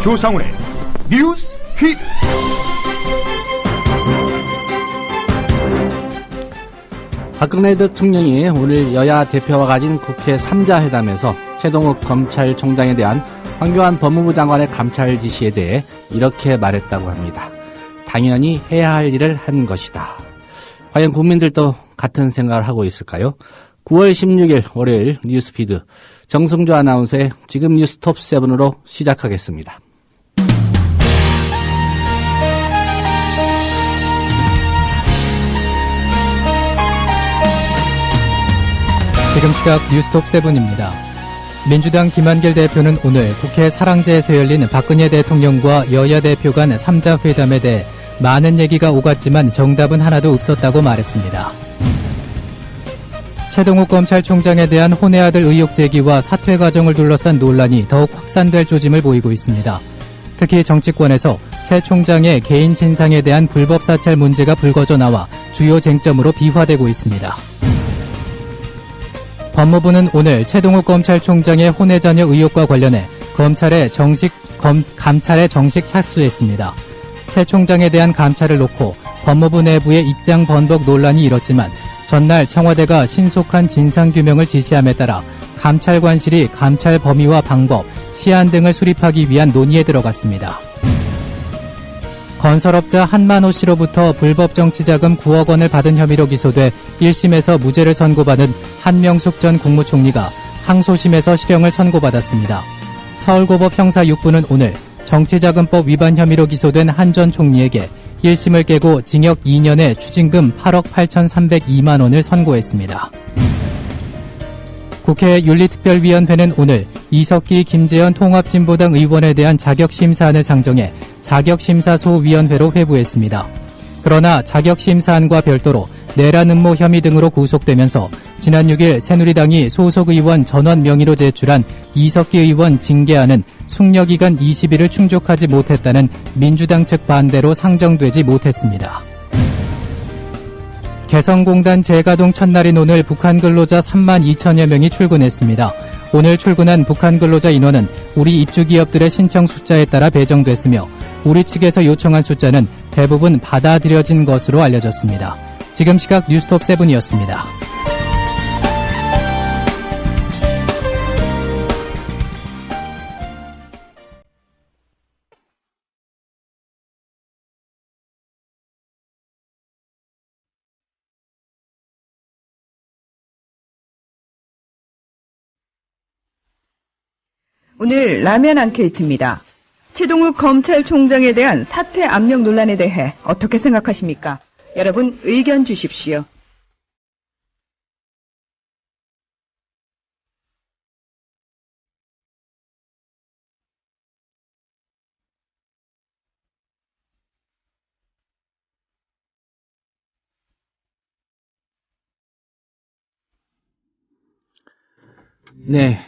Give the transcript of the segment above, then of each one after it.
조상훈의 뉴스 픽. 박근혜 대통령이 오늘 여야 대표와 가진 국회 3자 회담에서 최동욱 검찰총장에 대한 황교안 법무부 장관의 감찰 지시에 대해 이렇게 말했다고 합니다. 당연히 해야 할 일을 한 것이다. 과연 국민들도 같은 생각을 하고 있을까요? 9월 16일 월요일 뉴스피드 정승주 아나운서의 지금 뉴스 톱7으로 시작하겠습니다. 지금 시각 뉴스톱 7입니다. 민주당 김한길 대표는 오늘 국회 사랑제에서 열린 박근혜 대통령과 여야 대표 간 3자 회담에 대해 많은 얘기가 오갔지만 정답은 하나도 없었다고 말했습니다. 최동욱 검찰총장에 대한 혼외 아들 의혹 제기와 사퇴 과정을 둘러싼 논란이 더욱 확산될 조짐을 보이고 있습니다. 특히 정치권에서 최 총장의 개인 신상에 대한 불법 사찰 문제가 불거져 나와 주요 쟁점으로 비화되고 있습니다. 법무부는 오늘 최동욱 검찰총장의 혼외 자녀 의혹과 관련해 감찰에 정식 착수했습니다. 최 총장에 대한 감찰을 놓고 법무부 내부의 입장 번복 논란이 일었지만 전날 청와대가 신속한 진상규명을 지시함에 따라 감찰관실이 감찰 범위와 방법, 시한 등을 수립하기 위한 논의에 들어갔습니다. 건설업자 한만호 씨로부터 불법 정치자금 9억 원을 받은 혐의로 기소돼 1심에서 무죄를 선고받은 한명숙 전 국무총리가 항소심에서 실형을 선고받았습니다. 서울고법 형사 6부는 오늘 정치자금법 위반 혐의로 기소된 한 전 총리에게 1심을 깨고 징역 2년에 추징금 8억 8,302만 원을 선고했습니다. 국회 윤리특별위원회는 오늘 이석기 김재현 통합진보당 의원에 대한 자격심사안을 상정해 자격심사소위원회로 회부했습니다. 그러나 자격심사안과 별도로 내란 음모 혐의 등으로 구속되면서 지난 6일 새누리당이 소속 의원 전원 명의로 제출한 이석기 의원 징계안은 숙려기간 20일을 충족하지 못했다는 민주당 측 반대로 상정되지 못했습니다. 개성공단 재가동 첫날인 오늘 북한 근로자 3만 2천여 명이 출근했습니다. 오늘 출근한 북한 근로자 인원은 우리 입주기업들의 신청 숫자에 따라 배정됐으며 우리 측에서 요청한 숫자는 대부분 받아들여진 것으로 알려졌습니다. 지금 시각 뉴스톱 7이었습니다. 오늘 라면 앙케이트입니다. 최동욱 검찰총장에 대한 사퇴 압력 논란에 대해 어떻게 생각하십니까? 여러분 의견 주십시오. 네.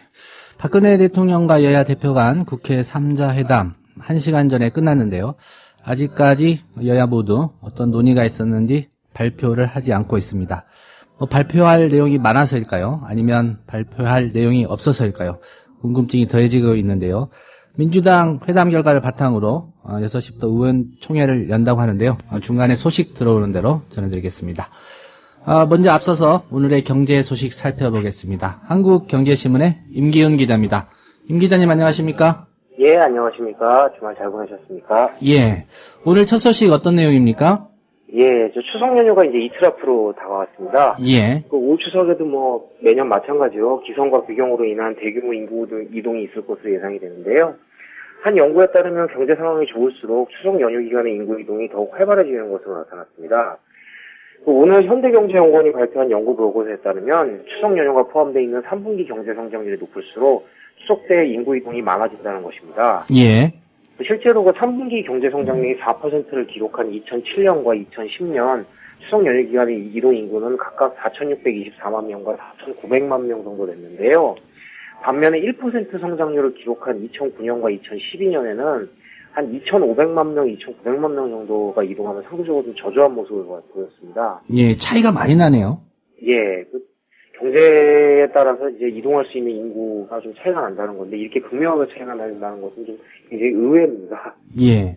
박근혜 대통령과 여야 대표 간 국회 3자 회담 1시간 전에 끝났는데요. 아직까지 여야 모두 어떤 논의가 있었는지 발표를 하지 않고 있습니다. 발표할 내용이 많아서일까요? 아니면 발표할 내용이 없어서일까요? 궁금증이 더해지고 있는데요. 민주당 회담 결과를 바탕으로 6시부터 의원총회를 연다고 하는데요. 중간에 소식 들어오는 대로 전해드리겠습니다. 먼저 앞서서 오늘의 경제 소식 살펴보겠습니다. 한국경제신문의 임기훈 기자입니다. 임 기자님 안녕하십니까? 예, 안녕하십니까? 주말 잘 보내셨습니까? 예. 오늘 첫 소식 어떤 내용입니까? 예, 저 추석 연휴가 이제 이틀 앞으로 다가왔습니다. 예. 올 추석에도 매년 마찬가지로 기성과 비경으로 인한 대규모 인구 이동이 있을 것으로 예상이 되는데요. 한 연구에 따르면 경제 상황이 좋을수록 추석 연휴 기간의 인구 이동이 더욱 활발해지는 것으로 나타났습니다. 오늘 현대경제연구원이 발표한 연구 보고서에 따르면 추석 연휴가 포함되어 있는 3분기 경제 성장률이 높을수록 추석 때 인구 이동이 많아진다는 것입니다. 예. 실제로 3분기 경제 성장률이 4%를 기록한 2007년과 2010년 추석 연휴 기간의 이동 인구는 각각 4,624만 명과 4,900만 명 정도 됐는데요. 반면에 1% 성장률을 기록한 2009년과 2012년에는 한 2,500만 명, 2,900만 명 정도가 이동하면 상대적으로 좀 저조한 모습을 보였습니다. 예, 차이가 많이 나네요. 예, 경제에 따라서 이제 이동할 수 있는 인구가 좀 차이가 난다는 건데 이렇게 극명하게 차이가 난다는 것은 좀 굉장히 의외입니다. 예.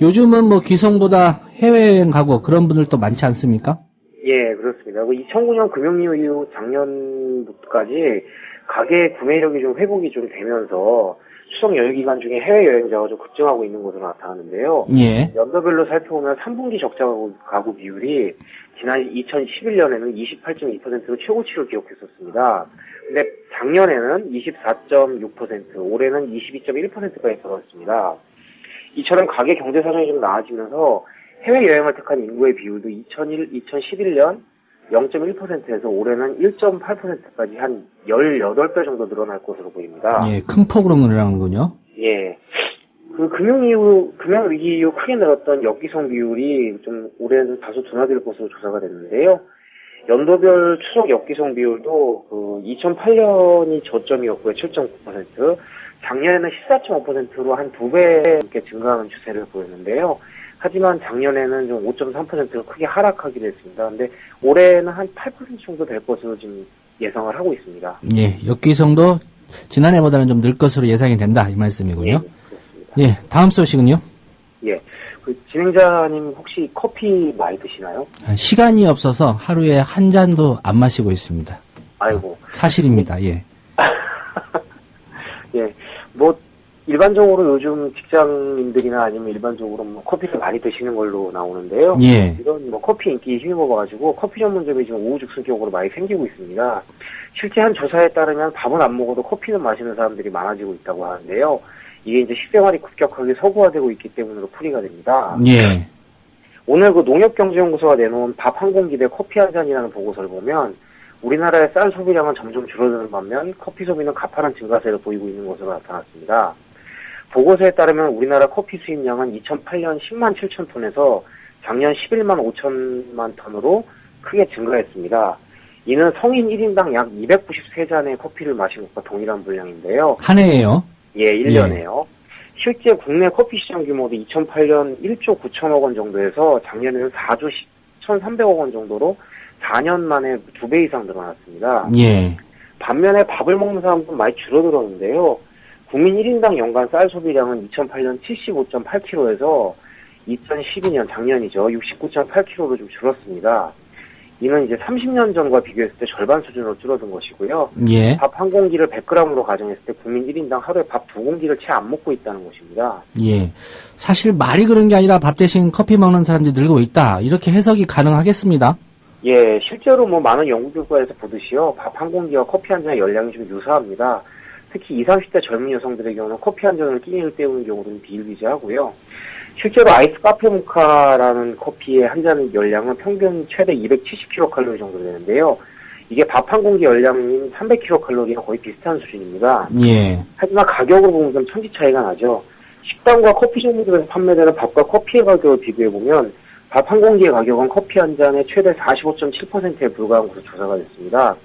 요즘은 뭐 기성보다 해외여행 가고 그런 분들도 많지 않습니까? 예, 그렇습니다. 2009년 금융위기 이후 작년까지 가계 구매력이 좀 회복이 좀 되면서 추석 연휴 기간 중에 해외여행자가 좀 급증하고 있는 것으로 나타나는데요. 예. 연도별로 살펴보면 3분기 적자 가구 비율이 지난 2011년에는 28.2%로 최고치를 기록했었습니다. 근데 작년에는 24.6%, 올해는 22.1%까지 떨어졌습니다. 이처럼 가계 경제 사정이 좀 나아지면서 해외여행을 택한 인구의 비율도 2011년 0.1%에서 올해는 1.8%까지 한 18배 정도 늘어날 것으로 보입니다. 예, 큰 폭으로 늘어나는군요. 예. 금융위기 이후 크게 늘었던 역기성 비율이 좀 올해는 다소 둔화될 것으로 조사가 됐는데요. 연도별 추석 역기성 비율도 2008년이 저점이었고요. 7.9%. 작년에는 14.5%로 한 2배 이렇게 증가하는 추세를 보였는데요. 하지만 작년에는 좀 5.3%로 크게 하락하기도 했습니다. 근데 올해는 한 8% 정도 될 것으로 지금 예상을 하고 있습니다. 예, 역기성도 지난해보다는 좀 늘 것으로 예상이 된다 이 말씀이군요. 예, 그렇습니다. 예, 다음 소식은요? 예, 진행자님 혹시 커피 많이 드시나요? 시간이 없어서 하루에 한 잔도 안 마시고 있습니다. 아이고. 사실입니다. 예. 예, 일반적으로 요즘 직장인들이나 아니면 일반적으로 커피를 많이 드시는 걸로 나오는데요. 예. 이런 커피 인기에 힘입어가지고 커피 전문점이 지금 우후죽순격으로 많이 생기고 있습니다. 실제 한 조사에 따르면 밥은 안 먹어도 커피는 마시는 사람들이 많아지고 있다고 하는데요. 이게 이제 식생활이 급격하게 서구화되고 있기 때문으로 풀이가 됩니다. 예. 오늘 농협경제연구소가 내놓은 밥 한 공기 대 커피 한 잔이라는 보고서를 보면 우리나라의 쌀 소비량은 점점 줄어드는 반면 커피 소비는 가파른 증가세를 보이고 있는 것으로 나타났습니다. 보고서에 따르면 우리나라 커피 수입량은 2008년 10만 7천 톤에서 작년 11만 5천만 톤으로 크게 증가했습니다. 이는 성인 1인당 약 293잔의 커피를 마신 것과 동일한 분량인데요. 한 해예요? 예, 1년에요. 실제 국내 커피 시장 규모도 2008년 1조 9천억 원 정도에서 작년에는 4조 1,300억 원 정도로 4년 만에 2배 이상 늘어났습니다. 예. 반면에 밥을 먹는 사람도 많이 줄어들었는데요. 국민 1인당 연간 쌀 소비량은 2008년 75.8kg에서 2012년 작년이죠. 69.8kg로 좀 줄었습니다. 이는 이제 30년 전과 비교했을 때 절반 수준으로 줄어든 것이고요. 예. 밥 한 공기를 100g으로 가정했을 때 국민 1인당 하루에 밥 2공기를 채 안 먹고 있다는 것입니다. 예. 사실 말이 그런 게 아니라 밥 대신 커피 먹는 사람들이 늘고 있다. 이렇게 해석이 가능하겠습니다. 예, 실제로 많은 연구 결과에서 보듯이요. 밥 한 공기와 커피 한 잔의 열량이 좀 유사합니다. 특히 20, 30대 젊은 여성들의 경우는 커피 한 잔을 끼니를 때우는 경우는 비일비재하고요. 실제로 아이스 카페 모카라는 커피의 한 잔 열량은 평균 최대 270kcal 정도 되는데요. 이게 밥 한 공기 열량인 300kcal이랑 거의 비슷한 수준입니다. 예. 하지만 가격으로 보면 좀 천지 차이가 나죠. 식당과 커피 전문점에서 판매되는 밥과 커피의 가격을 비교해보면 밥 한 공기의 가격은 커피 한 잔의 최대 45.7%에 불과한 것으로 조사가 됐습니다.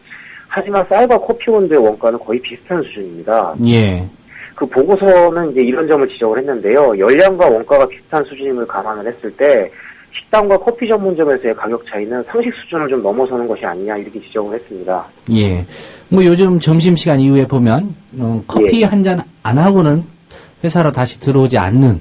하지만 쌀과 커피 원두의 원가는 거의 비슷한 수준입니다. 예. 그 보고서는 이제 이런 점을 지적을 했는데요. 열량과 원가가 비슷한 수준임을 감안을 했을 때 식당과 커피 전문점에서의 가격 차이는 상식 수준을 좀 넘어서는 것이 아니냐 이렇게 지적을 했습니다. 예. 요즘 점심시간 이후에 보면 커피 예. 한 잔 안 하고는 회사로 다시 들어오지 않는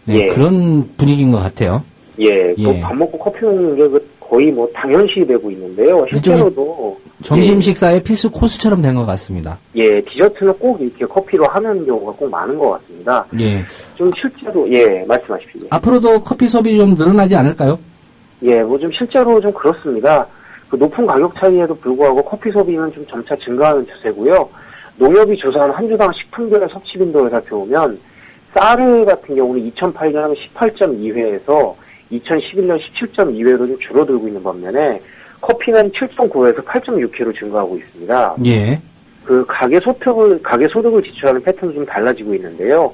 예. 그런 분위기인 것 같아요. 예. 예. 밥 먹고 커피 먹는 게 거의 당연시 되고 있는데요. 실제로도 점심 식사의 필수 코스처럼 된 것 같습니다. 예, 디저트는 꼭 이렇게 커피로 하는 경우가 꼭 많은 것 같습니다. 예. 좀 실제로, 예, 말씀하십시오. 앞으로도 커피 소비 좀 늘어나지 않을까요? 예, 좀 실제로 좀 그렇습니다. 그 높은 가격 차이에도 불구하고 커피 소비는 좀 점차 증가하는 추세고요. 농협이 조사한 한 주당 식품별 섭취 빈도를 살펴보면 쌀 같은 경우는 2008년 18.2회에서 2011년 17.2회로 좀 줄어들고 있는 반면에 커피는 7.9회에서 8.6회로 증가하고 있습니다. 예. 그 가계 소득을 지출하는 패턴도 좀 달라지고 있는데요.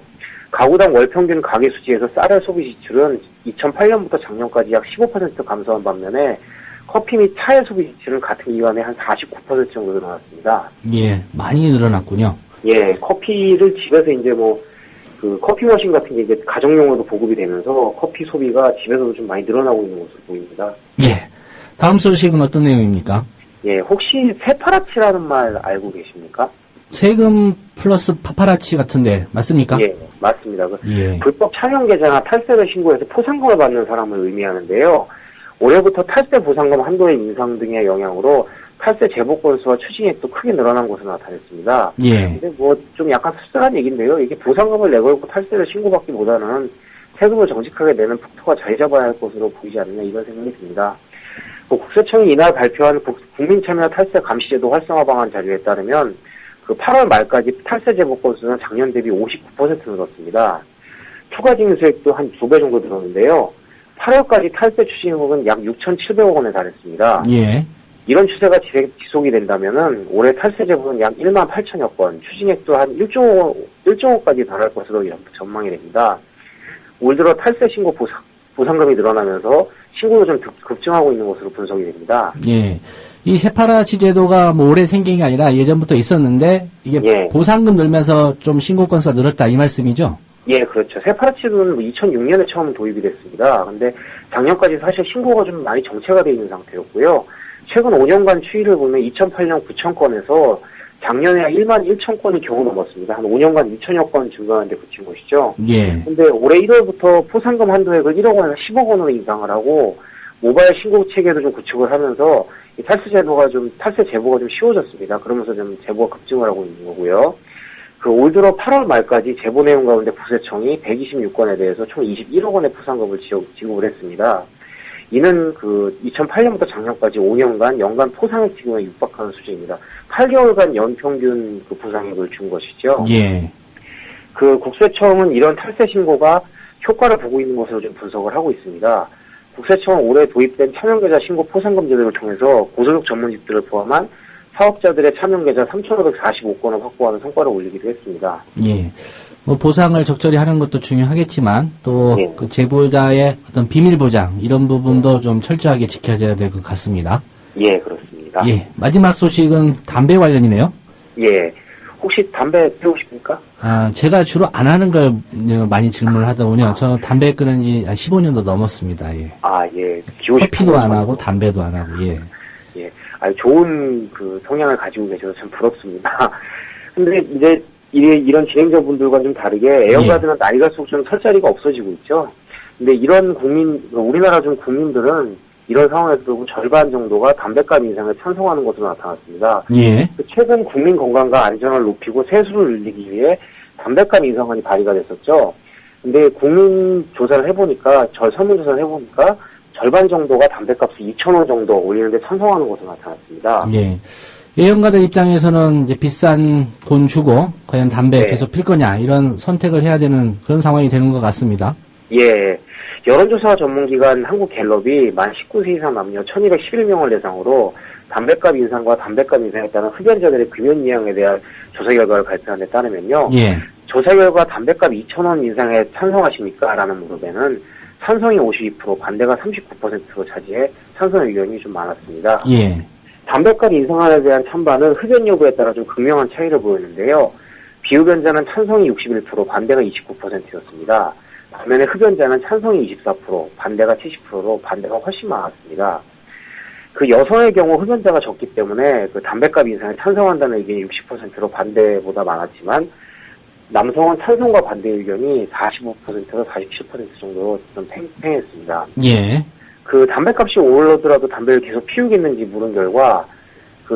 가구당 월 평균 가계 수지에서 쌀의 소비 지출은 2008년부터 작년까지 약 15% 감소한 반면에 커피 및 차의 소비 지출은 같은 기간에 한 49% 정도 늘어났습니다. 예, 많이 늘어났군요. 예, 커피를 집에서 이제 그 커피 머신 같은 게 이제 가정용으로도 보급이 되면서 커피 소비가 집에서도 좀 많이 늘어나고 있는 것으로 보입니다. 예. 다음 소식은 어떤 내용입니까? 예, 혹시 세파라치라는 말 알고 계십니까? 세금 플러스 파파라치 같은데 맞습니까? 예, 맞습니다. 예. 불법 촬영 계좌나 탈세를 신고해서 포상금을 받는 사람을 의미하는데요. 올해부터 탈세 보상금 한도의 인상 등의 영향으로 탈세 제보 건수와 추징액도 크게 늘어난 것으로 나타났습니다. 예. 근데 뭐 좀 약간 씁쓸한 얘기인데요. 이게 보상금을 내걸고 탈세를 신고받기보다는 세금을 정직하게 내는 폭토가 자리 잡아야 할 것으로 보이지 않느냐 이런 생각이 듭니다. 국세청이 이날 발표한 국민참여 탈세 감시제도 활성화 방안 자료에 따르면 8월 말까지 탈세 제보 건수는 작년 대비 59% 늘었습니다. 추가 징수액도 한 2배 정도 늘었는데요. 8월까지 탈세 추징액은 약 6,700억 원에 달했습니다. 예. 이런 추세가 지속이 된다면은 올해 탈세 제보는 약 1만 8천여 건, 추징액도 한 1조원까지 달할 것으로 전망이 됩니다. 올 들어 탈세 신고 보상금이 늘어나면서 신고도 좀 급증하고 있는 것으로 분석이 됩니다. 예. 이 세파라치 제도가 뭐 올해 생긴 게 아니라 예전부터 있었는데 이게 예. 보상금 늘면서 좀 신고 건수가 늘었다 이 말씀이죠? 예, 그렇죠. 세파라치도는 2006년에 처음 도입이 됐습니다. 근데 작년까지 사실 신고가 좀 많이 정체가 되어 있는 상태였고요. 최근 5년간 추이를 보면 2008년 9천 건에서 작년에 1만 1천 건이 겨우 넘었습니다. 한 5년간 2천여 건 증가하는데 그친 것이죠. 예. 근데 올해 1월부터 포상금 한도액을 1억 원에서 10억 원으로 인상을 하고 모바일 신고 체계도 좀 구축을 하면서 이 탈세 제보가 좀 쉬워졌습니다. 그러면서 좀 제보가 급증을 하고 있는 거고요. 올 들어 8월 말까지 제보 내용 가운데 국세청이 126건에 대해서 총 21억 원의 포상금을 지급을 했습니다. 이는 2008년부터 작년까지 5년간 연간 포상액 지급에 육박하는 수준입니다. 8개월간 연평균 보상액을 준 것이죠. 예. 국세청은 이런 탈세 신고가 효과를 보고 있는 것으로 좀 분석을 하고 있습니다. 국세청은 올해 도입된 차명계좌 신고 포상금 제도를 통해서 고소득 전문직들을 포함한 사업자들의 차명계좌 3,545건을 확보하는 성과를 올리기도 했습니다. 예. 뭐 보상을 적절히 하는 것도 중요하겠지만 또 예. 제보자의 어떤 비밀 보장 이런 부분도 좀 철저하게 지켜져야 될 것 같습니다. 예, 그렇습니다. 예. 마지막 소식은 담배 관련이네요. 예. 혹시 담배 피우십니까? 제가 주로 안 하는 걸 많이 질문을 하다 보니요. 저는 담배 끊은 지 한 15년도 넘었습니다. 예. 예. 커피도 안 하고 담배도 안 하고, 예. 예. 좋은 성향을 가지고 계셔서 참 부럽습니다. 근데 이제 이런 진행자분들과 좀 다르게 애연가들은 나이 갈수록 좀 설 자리가 없어지고 있죠. 근데 우리나라 좀 국민들은 이런 상황에서도 절반 정도가 담배값 인상에 찬성하는 것으로 나타났습니다. 예. 최근 국민 건강과 안전을 높이고 세수를 늘리기 위해 담배값 인상안이 발의가 됐었죠. 근데 국민 조사를 해보니까, 설문조사를 해보니까 절반 정도가 담배값을 2,000원 정도 올리는데 찬성하는 것으로 나타났습니다. 예. 예연가들 입장에서는 이제 비싼 돈 주고 과연 담배 네. 계속 필 거냐 이런 선택을 해야 되는 그런 상황이 되는 것 같습니다. 예. 여론조사 전문기관 한국갤럽이 만 19세 이상 남녀 1,211명을 대상으로 담배값 인상과 담배값 인상에 따른 흡연자들의 금연 이양에 대한 조사 결과를 발표한 데 따르면요. 예. 조사 결과 담배값 2,000원 인상에 찬성하십니까? 라는 물음에는 찬성이 52%, 반대가 39%로 차지해 찬성 의견이 좀 많았습니다. 예. 담배값 인상안에 대한 찬반은 흡연 여부에 따라 좀 극명한 차이를 보였는데요. 비흡연자는 찬성이 61%, 반대가 29%였습니다. 반면에 흡연자는 찬성이 24%, 반대가 70%로 반대가 훨씬 많았습니다. 여성의 경우 흡연자가 적기 때문에 담배값 인상에 찬성한다는 의견이 60%로 반대보다 많았지만 남성은 찬성과 반대 의견이 45%에서 47% 정도로 좀 팽팽했습니다. 예. 담배값이 오르더라도 담배를 계속 피우겠는지 물은 결과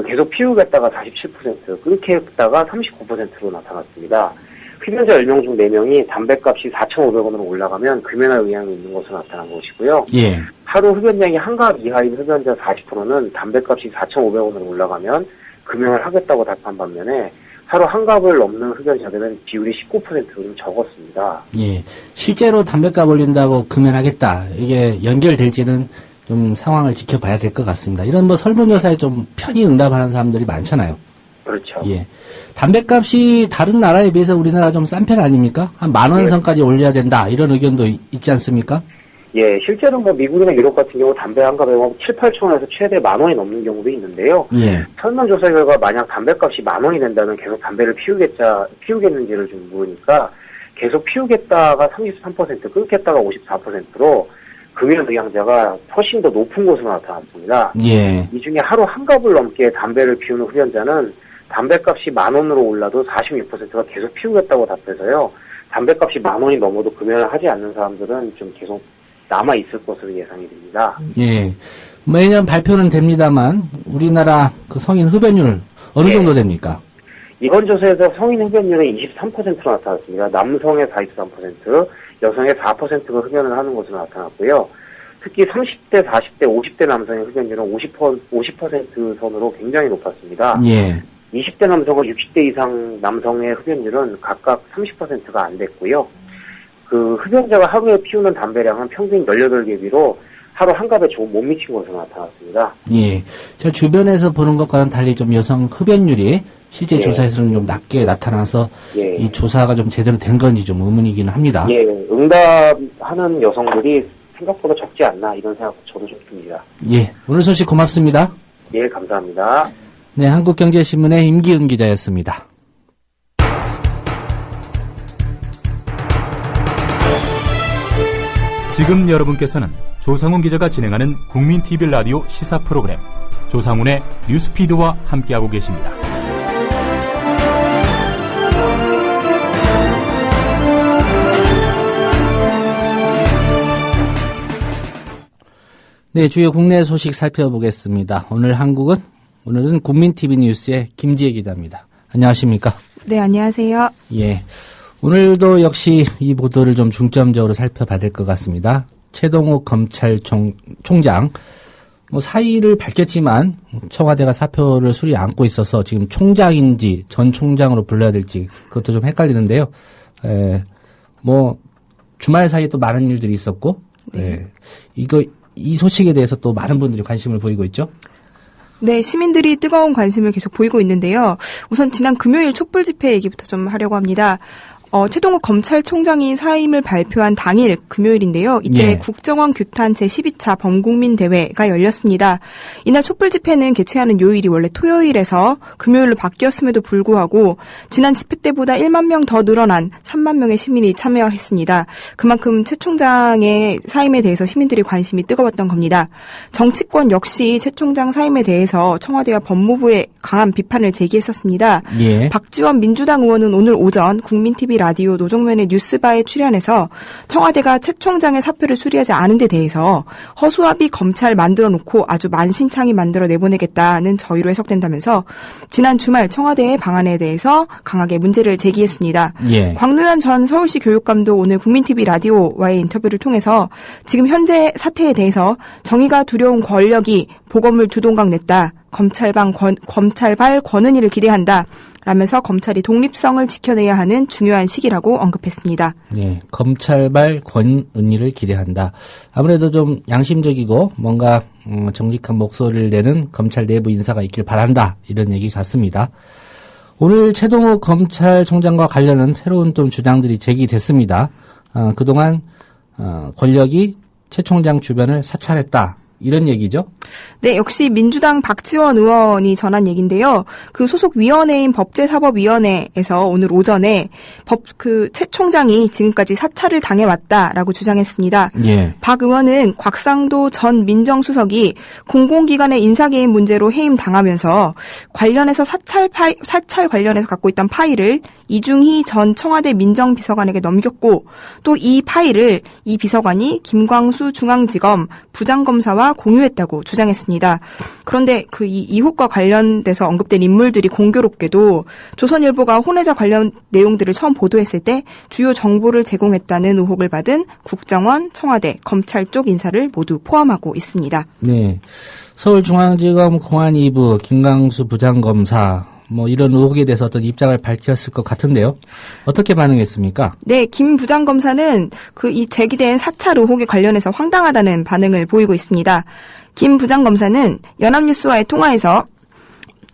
계속 피우겠다가 47%, 끊겠다가 39%로 나타났습니다. 흡연자 10명 중 4명이 담배값이 4,500원으로 올라가면 금연할 의향이 있는 것으로 나타난 것이고요. 예. 하루 흡연량이 한 갑 이하인 흡연자 40%는 담배값이 4,500원으로 올라가면 금연을 하겠다고 답한 반면에 하루 한 갑을 넘는 흡연자들은 비율이 19%로 좀 적었습니다. 예. 실제로 담배값 올린다고 금연하겠다. 이게 연결될지는 좀 상황을 지켜봐야 될 것 같습니다. 이런 설문조사에 좀 편히 응답하는 사람들이 많잖아요. 그렇죠. 예. 담배값이 다른 나라에 비해서 우리나라 좀 싼 편 아닙니까? 한 10,000원 선까지 올려야 된다. 이런 의견도 있지 않습니까? 예, 실제로 미국이나 유럽 같은 경우 담배 한 갑에 7, 8천 원에서 최대 10,000원이 넘는 경우도 있는데요. 예. 설문조사 결과 만약 담배값이 10,000원이 된다면 계속 담배를 피우겠는지를 좀 물으니까 계속 피우겠다가 33%, 끊겠다가 54%로 금연 의향자가 훨씬 더 높은 것으로 나타났습니다. 예. 이 중에 하루 한 갑을 넘게 담배를 피우는 흡연자는 담배값이 10,000원으로 올라도 46%가 계속 피우겠다고 답해서요. 담배값이 10,000원이 넘어도 금연을 하지 않는 사람들은 좀 계속 남아있을 것으로 예상이 됩니다. 예. 매년 발표는 됩니다만 우리나라 그 성인 흡연율 어느 정도 됩니까? 이번 조사에서 성인 흡연율은 23%로 나타났습니다. 남성의 43%, 여성의 4%가 흡연을 하는 것으로 나타났고요. 특히 30대, 40대, 50대 남성의 흡연율은 50% 선으로 굉장히 높았습니다. 예. 20대 남성과 60대 이상 남성의 흡연율은 각각 30%가 안 됐고요. 그 흡연자가 하루에 피우는 담배량은 평균 18개 비로 하루 한 갑에 조금 못 미친 것으로 나타났습니다. 예. 제가 주변에서 보는 것과는 달리 좀 여성 흡연율이 실제 예. 조사에서는 좀 낮게 나타나서 예. 이 조사가 좀 제대로 된 건지 좀 의문이기는 합니다. 예, 응답하는 여성들이 생각보다 적지 않나 이런 생각 저도 좀 듭니다. 예. 오늘 소식 고맙습니다. 예, 감사합니다. 네, 한국경제신문의 임기은 기자였습니다. 지금 여러분께서는 조상훈 기자가 진행하는 국민TV 라디오 시사 프로그램 조상훈의 뉴스피드와 함께하고 계십니다. 네, 주요 국내 소식 살펴보겠습니다. 오늘은 국민TV 뉴스의 김지혜 기자입니다. 안녕하십니까? 네, 안녕하세요. 예. 오늘도 역시 이 보도를 좀 중점적으로 살펴봐야 될 것 같습니다. 최동욱 검찰총장, 사의를 밝혔지만 청와대가 사표를 수리 안고 있어서 지금 총장인지 전 총장으로 불러야 될지 그것도 좀 헷갈리는데요. 주말 사이에 또 많은 일들이 있었고, 네. 이 소식에 대해서 또 많은 분들이 관심을 보이고 있죠. 네, 시민들이 뜨거운 관심을 계속 보이고 있는데요. 우선 지난 금요일 촛불 집회 얘기부터 좀 하려고 합니다. 최동욱 검찰총장이 사임을 발표한 당일 금요일인데요. 이때 예. 국정원 규탄 제12차 범국민 대회가 열렸습니다. 이날 촛불 집회는 개최하는 요일이 원래 토요일에서 금요일로 바뀌었음에도 불구하고 지난 집회 때보다 1만 명 더 늘어난 3만 명의 시민이 참여했습니다. 그만큼 최 총장의 사임에 대해서 시민들이 관심이 뜨거웠던 겁니다. 정치권 역시 최 총장 사임에 대해서 청와대와 법무부에 강한 비판을 제기했었습니다. 예. 박지원 민주당 의원은 오늘 오전 국민TV 라디오 노정면의 뉴스바에 출연해서 청와대가 최 총장의 사표를 수리하지 않은 데 대해서 허수아비 검찰 만들어 놓고 아주 만신창이 만들어 내보내겠다는 저희로 해석된다면서 지난 주말 청와대의 방안에 대해서 강하게 문제를 제기했습니다. 예. 광노현 전 서울시 교육감도 오늘 국민TV 라디오와의 인터뷰를 통해서 지금 현재 사태에 대해서 정의가 두려운 권력이 보검을 두동강 냈다. 검찰발 권은희를 기대한다. 라면서 검찰이 독립성을 지켜내야 하는 중요한 시기라고 언급했습니다. 네, 검찰발 권은희를 기대한다. 아무래도 좀 양심적이고 뭔가 정직한 목소리를 내는 검찰 내부 인사가 있길 바란다. 이런 얘기 같습니다. 오늘 최동욱 검찰총장과 관련한 새로운 좀 주장들이 제기됐습니다. 그동안 권력이 최 총장 주변을 사찰했다. 이런 얘기죠? 네, 역시 민주당 박지원 의원이 전한 얘기인데요. 그 소속 위원회인 법제사법위원회에서 오늘 오전에 최 총장이 지금까지 사찰을 당해왔다라고 주장했습니다. 예. 박 의원은 곽상도 전 민정수석이 공공기관의 인사개입 문제로 해임 당하면서 관련해서 사찰 관련해서 갖고 있던 파일을 이중희 전 청와대 민정비서관에게 넘겼고 또 이 파일을 이 비서관이 김광수 중앙지검 부장검사와 공유했다고 주장했습니다. 그런데 이 의혹과 관련돼서 언급된 인물들이 공교롭게도 조선일보가 혼외자 관련 내용들을 처음 보도했을 때 주요 정보를 제공했다는 의혹을 받은 국정원, 청와대, 검찰 쪽 인사를 모두 포함하고 있습니다. 네. 서울중앙지검 공안 2부 김광수 부장검사 이런 의혹에 대해서 어떤 입장을 밝혔을 것 같은데요. 어떻게 반응했습니까? 네, 김 부장검사는 이 제기된 사찰 의혹에 관련해서 황당하다는 반응을 보이고 있습니다. 김 부장검사는 연합뉴스와의 통화에서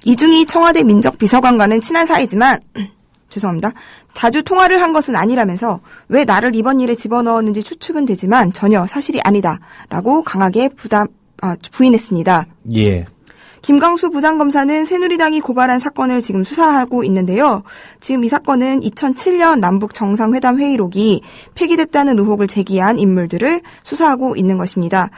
이중희 청와대 민정비서관과는 친한 사이지만 죄송합니다. 자주 통화를 한 것은 아니라면서 왜 나를 이번 일에 집어넣었는지 추측은 되지만 전혀 사실이 아니다라고 강하게 부인했습니다. 예. 김광수 부장검사는 새누리당이 고발한 사건을 지금 수사하고 있는데요. 지금 이 사건은 2007년 남북 정상회담 회의록이 폐기됐다는 의혹을 제기한 인물들을 수사하고 있는 것입니다.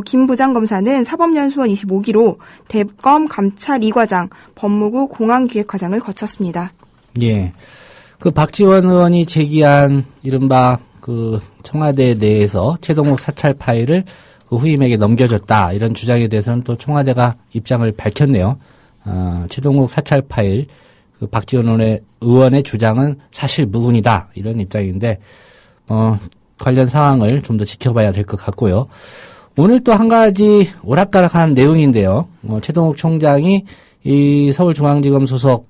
김 부장검사는 사법연수원 25기로 대검 감찰 2과장, 법무부 공안기획과장을 거쳤습니다. 예. 그 박지원 의원이 제기한 이른바 그 청와대 내에서 최동욱 사찰 파일을 그 후임에게 넘겨줬다. 이런 주장에 대해서는 또 청와대가 입장을 밝혔네요. 최동욱 사찰 파일, 그 박지원 의원의 주장은 사실 무근이다. 이런 입장인데, 관련 상황을 좀 더 지켜봐야 될 것 같고요. 오늘 또 한 가지 오락가락한 내용인데요. 최동욱 총장이 이 서울중앙지검 소속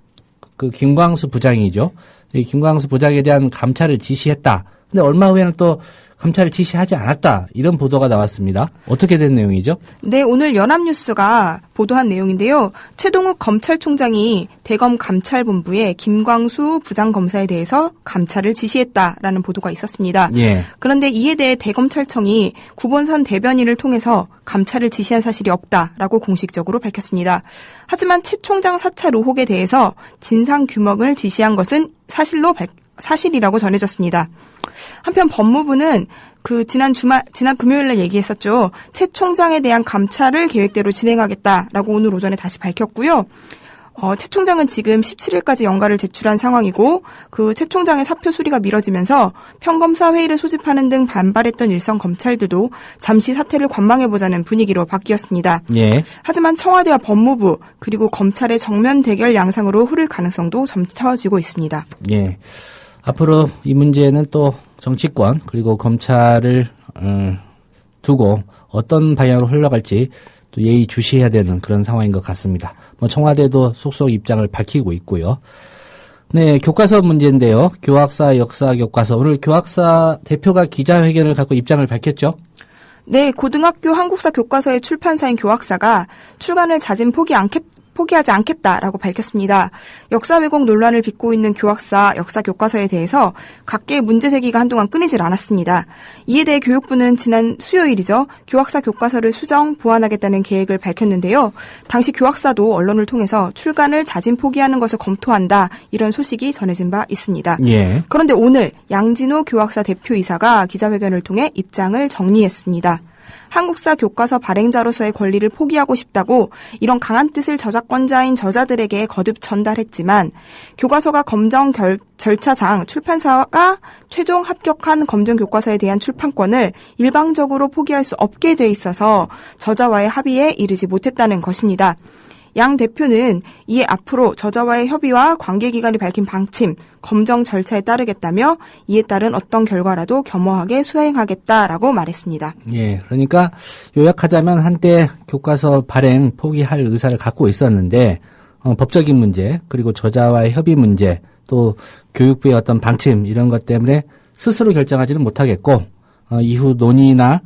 그 김광수 부장이죠. 이 김광수 부장에 대한 감찰을 지시했다. 근데 얼마 후에는 또 감찰을 지시하지 않았다. 이런 보도가 나왔습니다. 어떻게 된 내용이죠? 네, 오늘 연합뉴스가 보도한 내용인데요. 최동욱 검찰총장이 대검 감찰본부에 김광수 부장검사에 대해서 감찰을 지시했다라는 보도가 있었습니다. 예. 그런데 이에 대해 대검찰청이 구본선 대변인을 통해서 감찰을 지시한 사실이 없다라고 공식적으로 밝혔습니다. 하지만 최 총장 사찰 의혹에 대해서 진상규명을 지시한 것은 사실이라고 전해졌습니다. 한편 법무부는 지난 금요일에 얘기했었죠. 최 총장에 대한 감찰을 계획대로 진행하겠다라고 오늘 오전에 다시 밝혔고요. 최 총장은 지금 17일까지 연가를 제출한 상황이고 그 최 총장의 사표 수리가 미뤄지면서 평검사 회의를 소집하는 등 반발했던 일선 검찰들도 잠시 사태를 관망해보자는 분위기로 바뀌었습니다. 예. 하지만 청와대와 법무부 그리고 검찰의 정면 대결 양상으로 흐를 가능성도 점쳐지고 있습니다. 예. 앞으로 이 문제는 또 정치권 그리고 검찰을 두고 어떤 방향으로 흘러갈지 또 예의주시해야 되는 그런 상황인 것 같습니다. 청와대도 속속 입장을 밝히고 있고요. 네, 교과서 문제인데요. 교학사 역사 교과서. 오늘 교학사 대표가 기자회견을 갖고 입장을 밝혔죠. 네, 고등학교 한국사 교과서의 출판사인 교학사가 출간을 포기하지 않겠다라고 밝혔습니다. 역사 왜곡 논란을 빚고 있는 교학사 역사 교과서에 대해서 각계의 문제 제기가 한동안 끊이질 않았습니다. 이에 대해 교육부는 지난 수요일이죠. 교학사 교과서를 수정 보완하겠다는 계획을 밝혔는데요. 당시 교학사도 언론을 통해서 출간을 자진 포기하는 것을 검토한다. 이런 소식이 전해진 바 있습니다. 예. 그런데 오늘 양진호 교학사 대표이사가 기자회견을 통해 입장을 정리했습니다. 한국사 교과서 발행자로서의 권리를 포기하고 싶다고 이런 강한 뜻을 저작권자인 저자들에게 거듭 전달했지만 교과서가 검정 절차상 출판사가 최종 합격한 검정 교과서에 대한 출판권을 일방적으로 포기할 수 없게 돼 있어서 저자와의 합의에 이르지 못했다는 것입니다. 양 대표는 이에 앞으로 저자와의 협의와 관계기관이 밝힌 방침, 검정 절차에 따르겠다며 이에 따른 어떤 결과라도 겸허하게 수행하겠다라고 말했습니다. 예, 그러니까 요약하자면 한때 교과서 발행 포기할 의사를 갖고 있었는데 법적인 문제 그리고 저자와의 협의 문제 또 교육부의 어떤 방침 이런 것 때문에 스스로 결정하지는 못하겠고 이후 논의나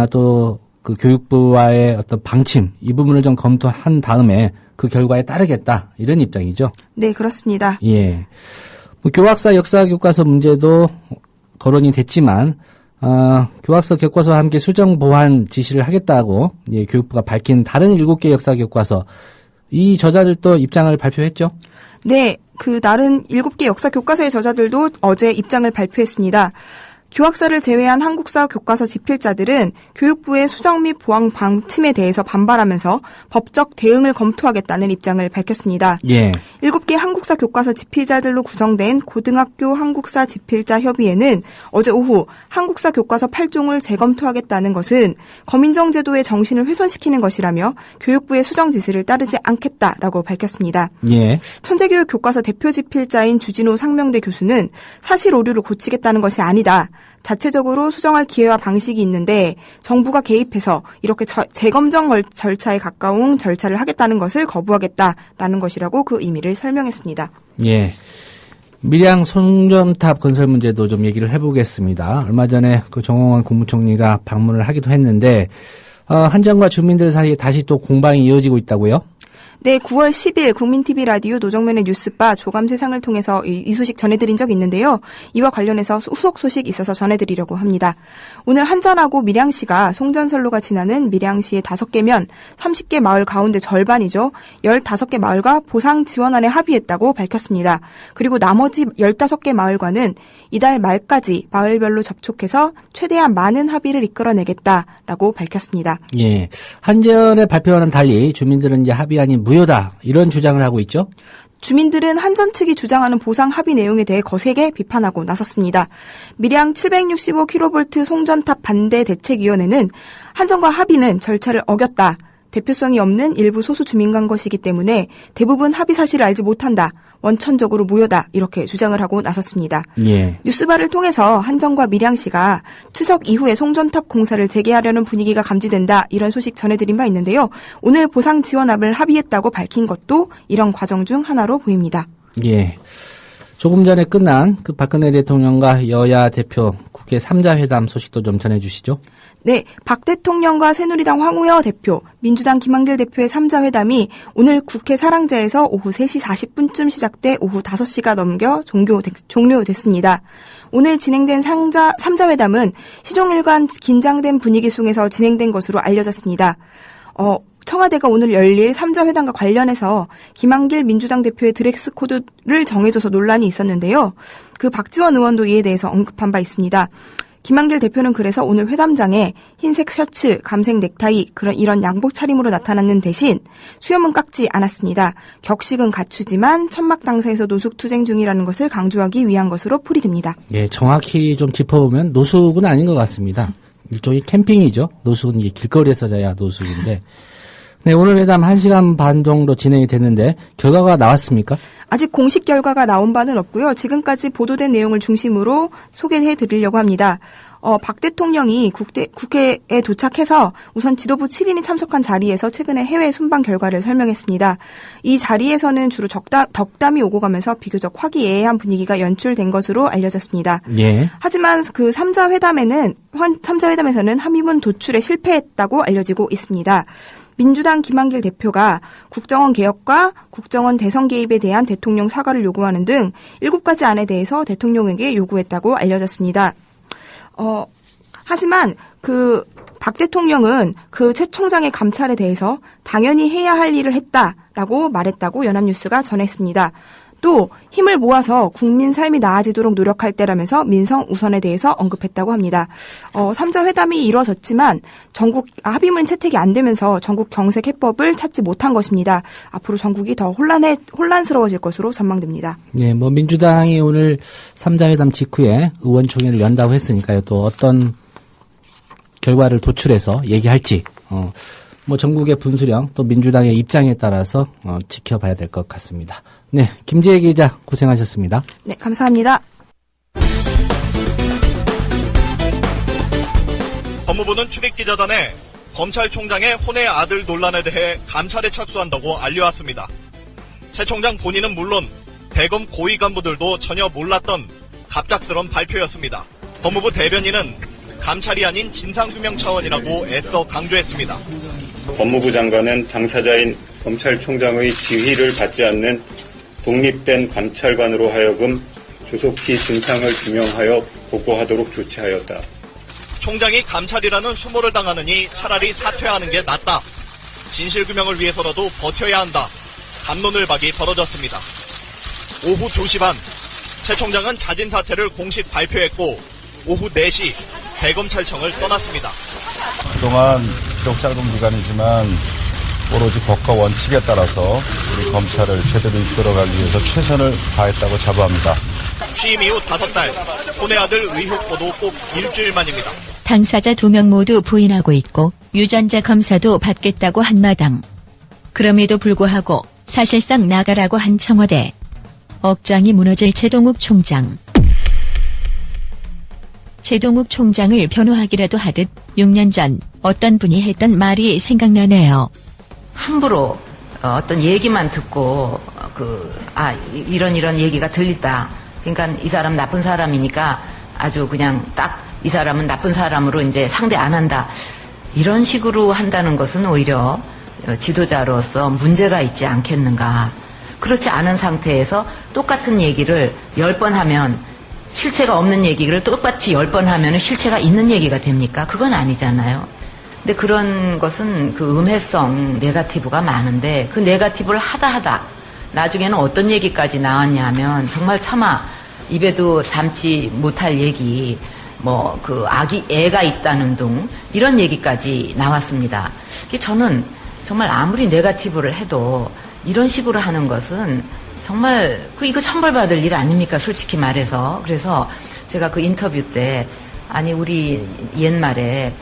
또 그 교육부와의 어떤 방침 이 부분을 좀 검토한 다음에 그 결과에 따르겠다 이런 입장이죠. 네, 그렇습니다. 예, 교학사 역사 교과서 문제도 거론이 됐지만 교학서 교과서와 함께 수정 보완 지시를 하겠다고 교육부가 밝힌 다른 7개 역사 교과서 이 저자들도 입장을 발표했죠. 네, 그 다른 7개 역사 교과서의 저자들도 어제 입장을 발표했습니다. 교학사를 제외한 한국사 교과서 집필자들은 교육부의 수정 및 보완 방침에 대해서 반발하면서 법적 대응을 검토하겠다는 입장을 밝혔습니다. 예. 7개 한국사 교과서 집필자들로 구성된 고등학교 한국사 집필자 협의회는 어제 오후 한국사 교과서 8종을 재검토하겠다는 것은 검인정 제도의 정신을 훼손시키는 것이라며 교육부의 수정 지시를 따르지 않겠다라고 밝혔습니다. 예. 천재교육 교과서 대표 집필자인 주진호 상명대 교수는 사실 오류를 고치겠다는 것이 아니다. 자체적으로 수정할 기회와 방식이 있는데 정부가 개입해서 이렇게 재검정 절차에 가까운 절차를 하겠다는 것을 거부하겠다라는 것이라고 그 의미를 설명했습니다. 예. 밀양 송전탑 건설 문제도 좀 얘기를 해보겠습니다. 얼마 전에 그 정홍원 국무총리가 방문을 하기도 했는데 한전과 주민들 사이에 다시 또 공방이 이어지고 있다고요? 네, 9월 10일 국민TV 라디오 노정면의 뉴스바 조감세상을 통해서 이 소식 전해드린 적이 있는데요. 이와 관련해서 후속 소식 있어서 전해드리려고 합니다. 오늘 한전하고 밀양시가 송전선로가 지나는 밀양시의 5개면 30개 마을 가운데 절반이죠. 15개 마을과 보상 지원안에 합의했다고 밝혔습니다. 그리고 나머지 15개 마을과는 이달 말까지 마을별로 접촉해서 최대한 많은 합의를 이끌어내겠다라고 밝혔습니다. 예, 한전의 발표와는 달리 주민들은 이제 합의안이 무효다 이런 주장을 하고 있죠. 주민들은 한전 측이 주장하는 보상 합의 내용에 대해 거세게 비판하고 나섰습니다. 밀양 765kV 송전탑 반대 대책위원회는 한전과 합의는 절차를 어겼다. 대표성이 없는 일부 소수 주민 간 것이기 때문에 대부분 합의 사실을 알지 못한다. 원천적으로 무효다. 이렇게 주장을 하고 나섰습니다. 예. 뉴스바를 통해서 한전과 밀양시가 추석 이후에 송전탑 공사를 재개하려는 분위기가 감지된다. 이런 소식 전해드린 바 있는데요. 오늘 보상 지원합을 합의했다고 밝힌 것도 이런 과정 중 하나로 보입니다. 예. 조금 전에 끝난 그 박근혜 대통령과 여야 대표 국회 3자 회담 소식도 좀 전해주시죠. 네, 박 대통령과 새누리당 황우여 대표, 민주당 김한길 대표의 3자 회담이 오늘 국회 사랑자에서 오후 3시 40분쯤 시작돼 오후 5시가 넘겨 종료됐습니다. 오늘 진행된 3자 회담은 시종일관 긴장된 분위기 속에서 진행된 것으로 알려졌습니다. 청와대가 오늘 열릴 3자 회담과 관련해서 김한길 민주당 대표의 드레스 코드를 정해줘서 논란이 있었는데요. 그 박지원 의원도 이에 대해서 언급한 바 있습니다. 김한길 대표는 그래서 오늘 회담장에 흰색 셔츠, 감색 넥타이 이런 양복 차림으로 나타났는 대신 수염은 깎지 않았습니다. 격식은 갖추지만 천막 당사에서 노숙 투쟁 중이라는 것을 강조하기 위한 것으로 풀이됩니다. 예, 정확히 좀 짚어보면 노숙은 아닌 것 같습니다. 일종의 캠핑이죠. 노숙은 이게 길거리에서 자야 노숙인데. 네, 오늘 회담 1시간 반 정도 진행이 됐는데 결과가 나왔습니까? 아직 공식 결과가 나온 바는 없고요. 지금까지 보도된 내용을 중심으로 소개해 드리려고 합니다. 박 대통령이 국회에 도착해서 우선 지도부 7인이 참석한 자리에서 최근에 해외 순방 결과를 설명했습니다. 이 자리에서는 주로 덕담이 오고 가면서 비교적 화기애애한 분위기가 연출된 것으로 알려졌습니다. 예. 하지만 그 3자 회담에서는 합의문 도출에 실패했다고 알려지고 있습니다. 민주당 김한길 대표가 국정원 개혁과 국정원 대선 개입에 대한 대통령 사과를 요구하는 등 7가지 안에 대해서 대통령에게 요구했다고 알려졌습니다. 하지만 박 대통령은 그 최 총장의 감찰에 대해서 당연히 해야 할 일을 했다라고 말했다고 연합뉴스가 전했습니다. 또 힘을 모아서 국민 삶이 나아지도록 노력할 때라면서 민성 우선에 대해서 언급했다고 합니다. 3자 회담이 이루어졌지만 전국 합의문 채택이 안 되면서 전국 경색 해법을 찾지 못한 것입니다. 앞으로 전국이 더 혼란스러워질 것으로 전망됩니다. 네, 민주당이 오늘 3자 회담 직후에 의원총회를 연다고 했으니까요. 또 어떤 결과를 도출해서 얘기할지 전국의 분수령 또 민주당의 입장에 따라서 지켜봐야 될 것 같습니다. 네, 김지혜 기자 고생하셨습니다. 네, 감사합니다. 법무부는 출입기자단에 검찰총장의 혼외 아들 논란에 대해 감찰에 착수한다고 알려왔습니다. 최 총장 본인은 물론 대검 고위 간부들도 전혀 몰랐던 갑작스런 발표였습니다. 법무부 대변인은 감찰이 아닌 진상규명 차원이라고 애써 강조했습니다. 법무부 장관은 당사자인 검찰총장의 지휘를 받지 않는 독립된 감찰관으로 하여금 조속히 진상을 규명하여 보고하도록 조치하였다. 총장이 감찰이라는 수모를 당하느니 차라리 사퇴하는 게 낫다. 진실규명을 위해서라도 버텨야 한다. 갑론을박이 벌어졌습니다. 오후 2시 반, 최 총장은 자진 사퇴를 공식 발표했고 오후 4시 대검찰청을 떠났습니다. 그동안 비록 짧은 기간이지만 오로지 법과 원칙에 따라서 우리 검찰을 제대로 이끌어가기 위해서 최선을 다했다고 자부합니다. 취임 이후 5달, 혼외 아들 의혹 보도 꼭 일주일 만입니다. 당사자 2명 모두 부인하고 있고 유전자 검사도 받겠다고 한 마당. 그럼에도 불구하고 사실상 나가라고 한 청와대. 억장이 무너질 최동욱 총장. 최동욱 총장을 변호하기라도 하듯 6년 전 어떤 분이 했던 말이 생각나네요. 함부로 어떤 얘기만 듣고 이런 얘기가 들린다. 그러니까 이 사람 나쁜 사람이니까 아주 그냥 딱 이 사람은 나쁜 사람으로 이제 상대 안 한다. 이런 식으로 한다는 것은 오히려 지도자로서 문제가 있지 않겠는가. 그렇지 않은 상태에서 똑같은 얘기를 10번 하면 실체가 없는 얘기를 똑같이 10번 하면 실체가 있는 얘기가 됩니까? 그건 아니잖아요. 근데 그런 것은 그 음해성, 네거티브가 많은데 그 네거티브를 하다 나중에는 어떤 얘기까지 나왔냐 하면 정말 차마 입에도 담지 못할 얘기, 뭐 그 애가 있다는 둥 이런 얘기까지 나왔습니다. 저는 정말 아무리 네거티브를 해도 이런 식으로 하는 것은 정말 이거 천벌받을 일 아닙니까? 솔직히 말해서. 그래서 제가 그 인터뷰 때 아니 우리 옛말에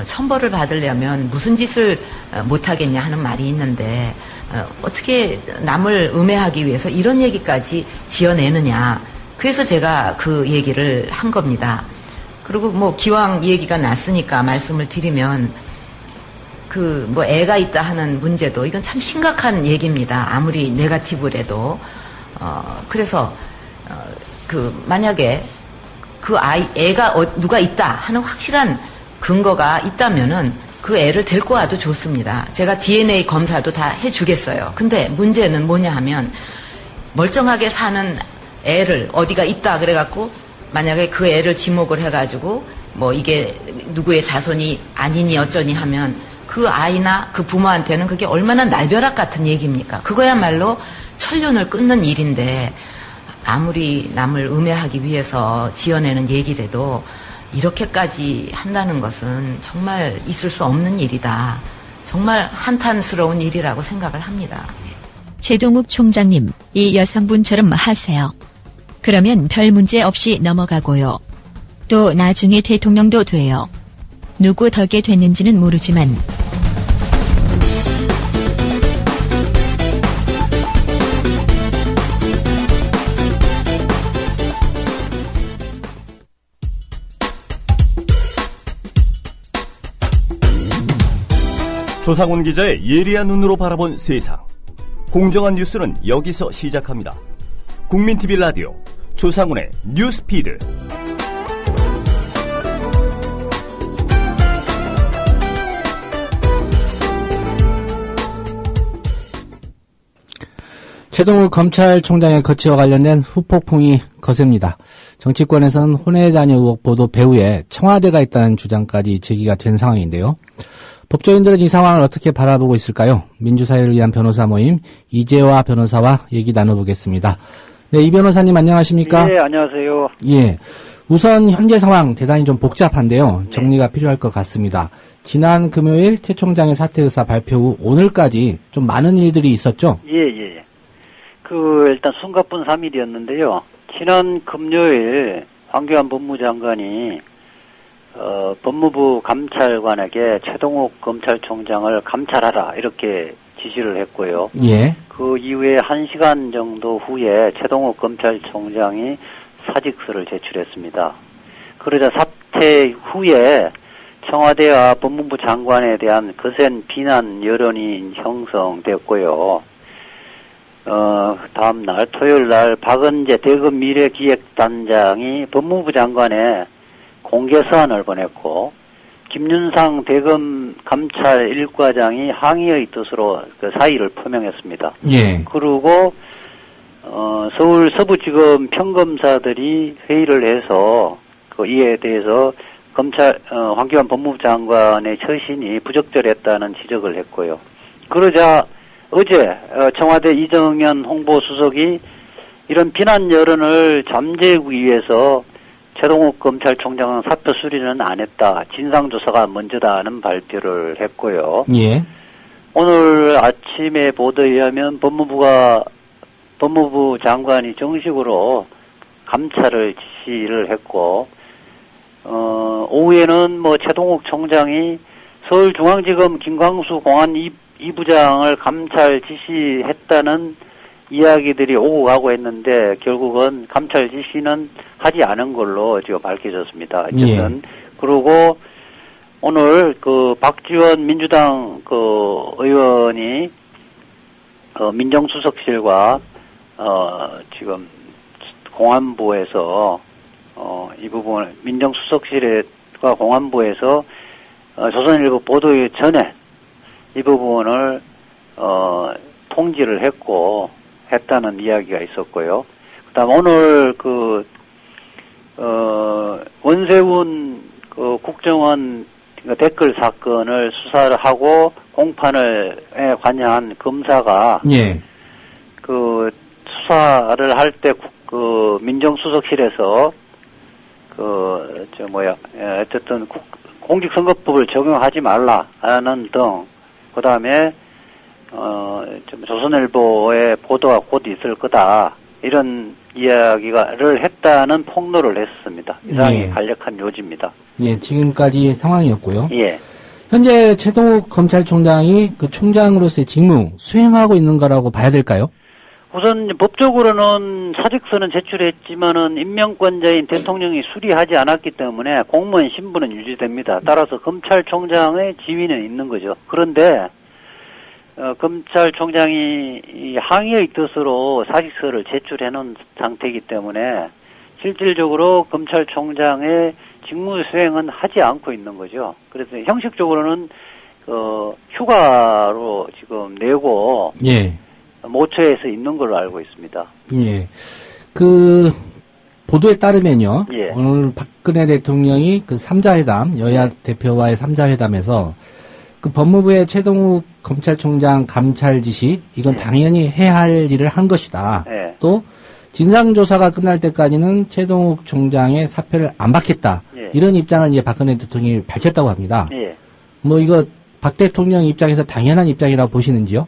천벌을 받으려면 무슨 짓을 못하겠냐 하는 말이 있는데 어떻게 남을 음해하기 위해서 이런 얘기까지 지어내느냐. 그래서 제가 그 얘기를 한 겁니다. 그리고 뭐 기왕 얘기가 났으니까 말씀을 드리면 애가 있다 하는 문제도 이건 참 심각한 얘기입니다. 아무리 네거티브래도. 그래서 만약에 애가 누가 있다 하는 확실한 근거가 있다면은 그 애를 데리고 와도 좋습니다. 제가 DNA 검사도 다 해주겠어요. 근데 문제는 뭐냐 하면 멀쩡하게 사는 애를 어디가 있다 그래갖고 만약에 그 애를 지목을 해가지고 뭐 이게 누구의 자손이 아니니 어쩌니 하면 그 아이나 그 부모한테는 그게 얼마나 날벼락 같은 얘기입니까? 그거야말로 천륜을 끊는 일인데 아무리 남을 음해하기 위해서 지어내는 얘기라도 이렇게까지 한다는 것은 정말 있을 수 없는 일이다. 정말 한탄스러운 일이라고 생각을 합니다. 최동욱 총장님, 이 여성분처럼 하세요. 그러면 별 문제 없이 넘어가고요. 또 나중에 대통령도 돼요. 누구 덕에 됐는지는 모르지만 조상훈 기자의 예리한 눈으로 바라본 세상. 공정한 뉴스는 여기서 시작합니다. 국민TV 라디오 조상훈의 뉴스피드. 최동욱 검찰총장의 거취와 관련된 후폭풍이 거셉니다. 정치권에서는 혼외 자녀 의혹 보도 배후에 청와대가 있다는 주장까지 제기가 된 상황인데요. 법조인들은 이 상황을 어떻게 바라보고 있을까요? 민주사회를 위한 변호사 모임 이재화 변호사와 얘기 나눠보겠습니다. 네, 이 변호사님 안녕하십니까? 네, 안녕하세요. 예. 우선 현재 상황 대단히 좀 복잡한데요. 정리가 필요할 것 같습니다. 지난 금요일 최 총장의 사퇴 의사 발표 후 오늘까지 좀 많은 일들이 있었죠? 예. 일단 숨가쁜 3일이었는데요. 지난 금요일 황교안 법무장관이 법무부 감찰관에게 최동욱 검찰총장을 감찰하라 이렇게 지시를 했고요. 예. 그 이후에 1시간 정도 후에 최동욱 검찰총장이 사직서를 제출했습니다. 그러자 사퇴 후에 청와대와 법무부 장관에 대한 거센 비난 여론이 형성됐고요. 다음 날 토요일 날 박은재 대검 미래기획단장이 법무부 장관에 공개 서한을 보냈고 김윤상 대검 감찰 1과장이 항의의 뜻으로 그 사의를 표명했습니다. 예. 그리고 서울 서부지검 평검사들이 회의를 해서 이에 대해서 황교안 법무부 장관의 처신이 부적절했다는 지적을 했고요. 그러자 어제 청와대 이정현 홍보수석이 이런 비난 여론을 잠재우기 위해서 최동욱 검찰총장은 사표 수리는 안 했다. 진상조사가 먼저다는 발표를 했고요. 예. 오늘 아침에 보도에 의하면 법무부 장관이 정식으로 감찰을 지시를 했고, 오후에는 최동욱 총장이 서울중앙지검 김광수 공안 2부장을 감찰 지시했다는 이야기들이 오고 가고 했는데 결국은 감찰 지시는 하지 않은 걸로 지금 밝혀졌습니다. 어쨌든 그리고 오늘 박지원 민주당 의원이 민정수석실과 지금 공안부에서 이 부분을 민정수석실과 공안부에서 조선일보 보도에 전에 이 부분을 통지를 했다는 이야기가 있었고요. 그다음 오늘 원세훈 국정원 댓글 사건을 수사를 하고 공판에 관여한 검사가 예. 수사를 할 때 민정수석실에서 어쨌든 공직선거법을 적용하지 말라는 등 그다음에 조선일보의 보도가 곧 있을 거다 이런 이야기를 했다는 폭로를 했습니다. 이상이 예. 간략한 요지입니다. 예, 지금까지 상황이었고요. 예. 현재 최동욱 검찰총장이 그 총장으로서의 직무 수행하고 있는 거라고 봐야 될까요? 우선 법적으로는 사직서는 제출했지만은 임명권자인 대통령이 수리하지 않았기 때문에 공무원 신분은 유지됩니다. 따라서 검찰총장의 지위는 있는 거죠. 그런데 검찰총장이 이 항의의 뜻으로 사직서를 제출해 놓은 상태이기 때문에 실질적으로 검찰총장의 직무 수행은 하지 않고 있는 거죠. 그래서 형식적으로는 휴가로 지금 내고 예. 모처에서 있는 걸로 알고 있습니다. 예. 보도에 따르면요. 예. 오늘 박근혜 대통령이 3자회담, 여야 대표와의 3자회담에서 법무부의 최동욱 검찰총장 감찰 지시, 이건 당연히 해야 할 일을 한 것이다. 예. 또, 진상조사가 끝날 때까지는 최동욱 총장의 사표를 안 받겠다. 예. 이런 입장을 이제 박근혜 대통령이 밝혔다고 합니다. 예. 이거 박 대통령 입장에서 당연한 입장이라고 보시는지요?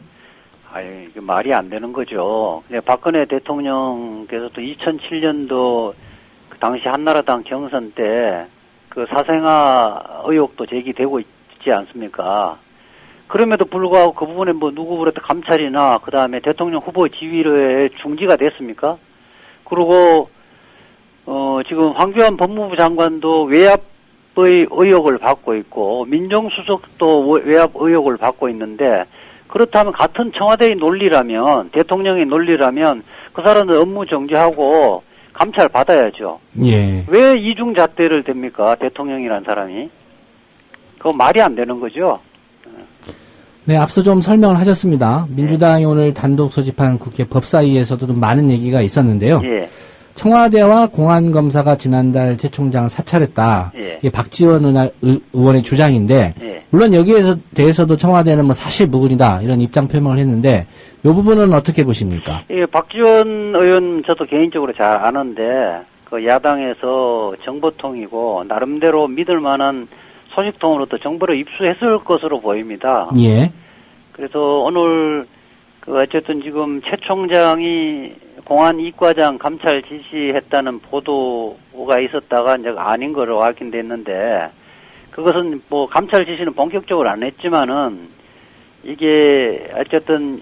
이게 말이 안 되는 거죠. 박근혜 대통령께서도 2007년도 당시 한나라당 경선 때 사생아 의혹도 제기되고 있지 않습니까? 그럼에도 불구하고 그 부분에 누구보다 감찰이나 그 다음에 대통령 후보 지위에 중지가 됐습니까? 그리고 지금 황교안 법무부 장관도 외압의 의혹을 받고 있고 민정수석도 외압 의혹을 받고 있는데 그렇다면 같은 청와대의 논리라면 대통령의 논리라면 그 사람들 업무 정지하고 감찰 받아야죠. 예. 왜 이중잣대를 댑니까? 대통령이란 사람이. 그거 말이 안 되는 거죠. 네, 앞서 좀 설명을 하셨습니다. 민주당이 오늘 단독 소집한 국회 법사위에서도 좀 많은 얘기가 있었는데요. 예. 청와대와 공안검사가 지난달 최 총장을 사찰했다. 예. 이게 박지원 의원의 주장인데 예. 물론 여기에 대해서도 청와대는 사실 무근이다 이런 입장 표명을 했는데 이 부분은 어떻게 보십니까? 예, 박지원 의원 저도 개인적으로 잘 아는데 야당에서 정보통이고 나름대로 믿을 만한 소식통으로도 정보를 입수했을 것으로 보입니다. 예. 그래서 오늘 어쨌든 지금 최 총장이 공안 이과장 감찰 지시했다는 보도가 있었다가 이제 아닌 거로 확인됐는데 그것은 감찰 지시는 본격적으로 안 했지만은 이게 어쨌든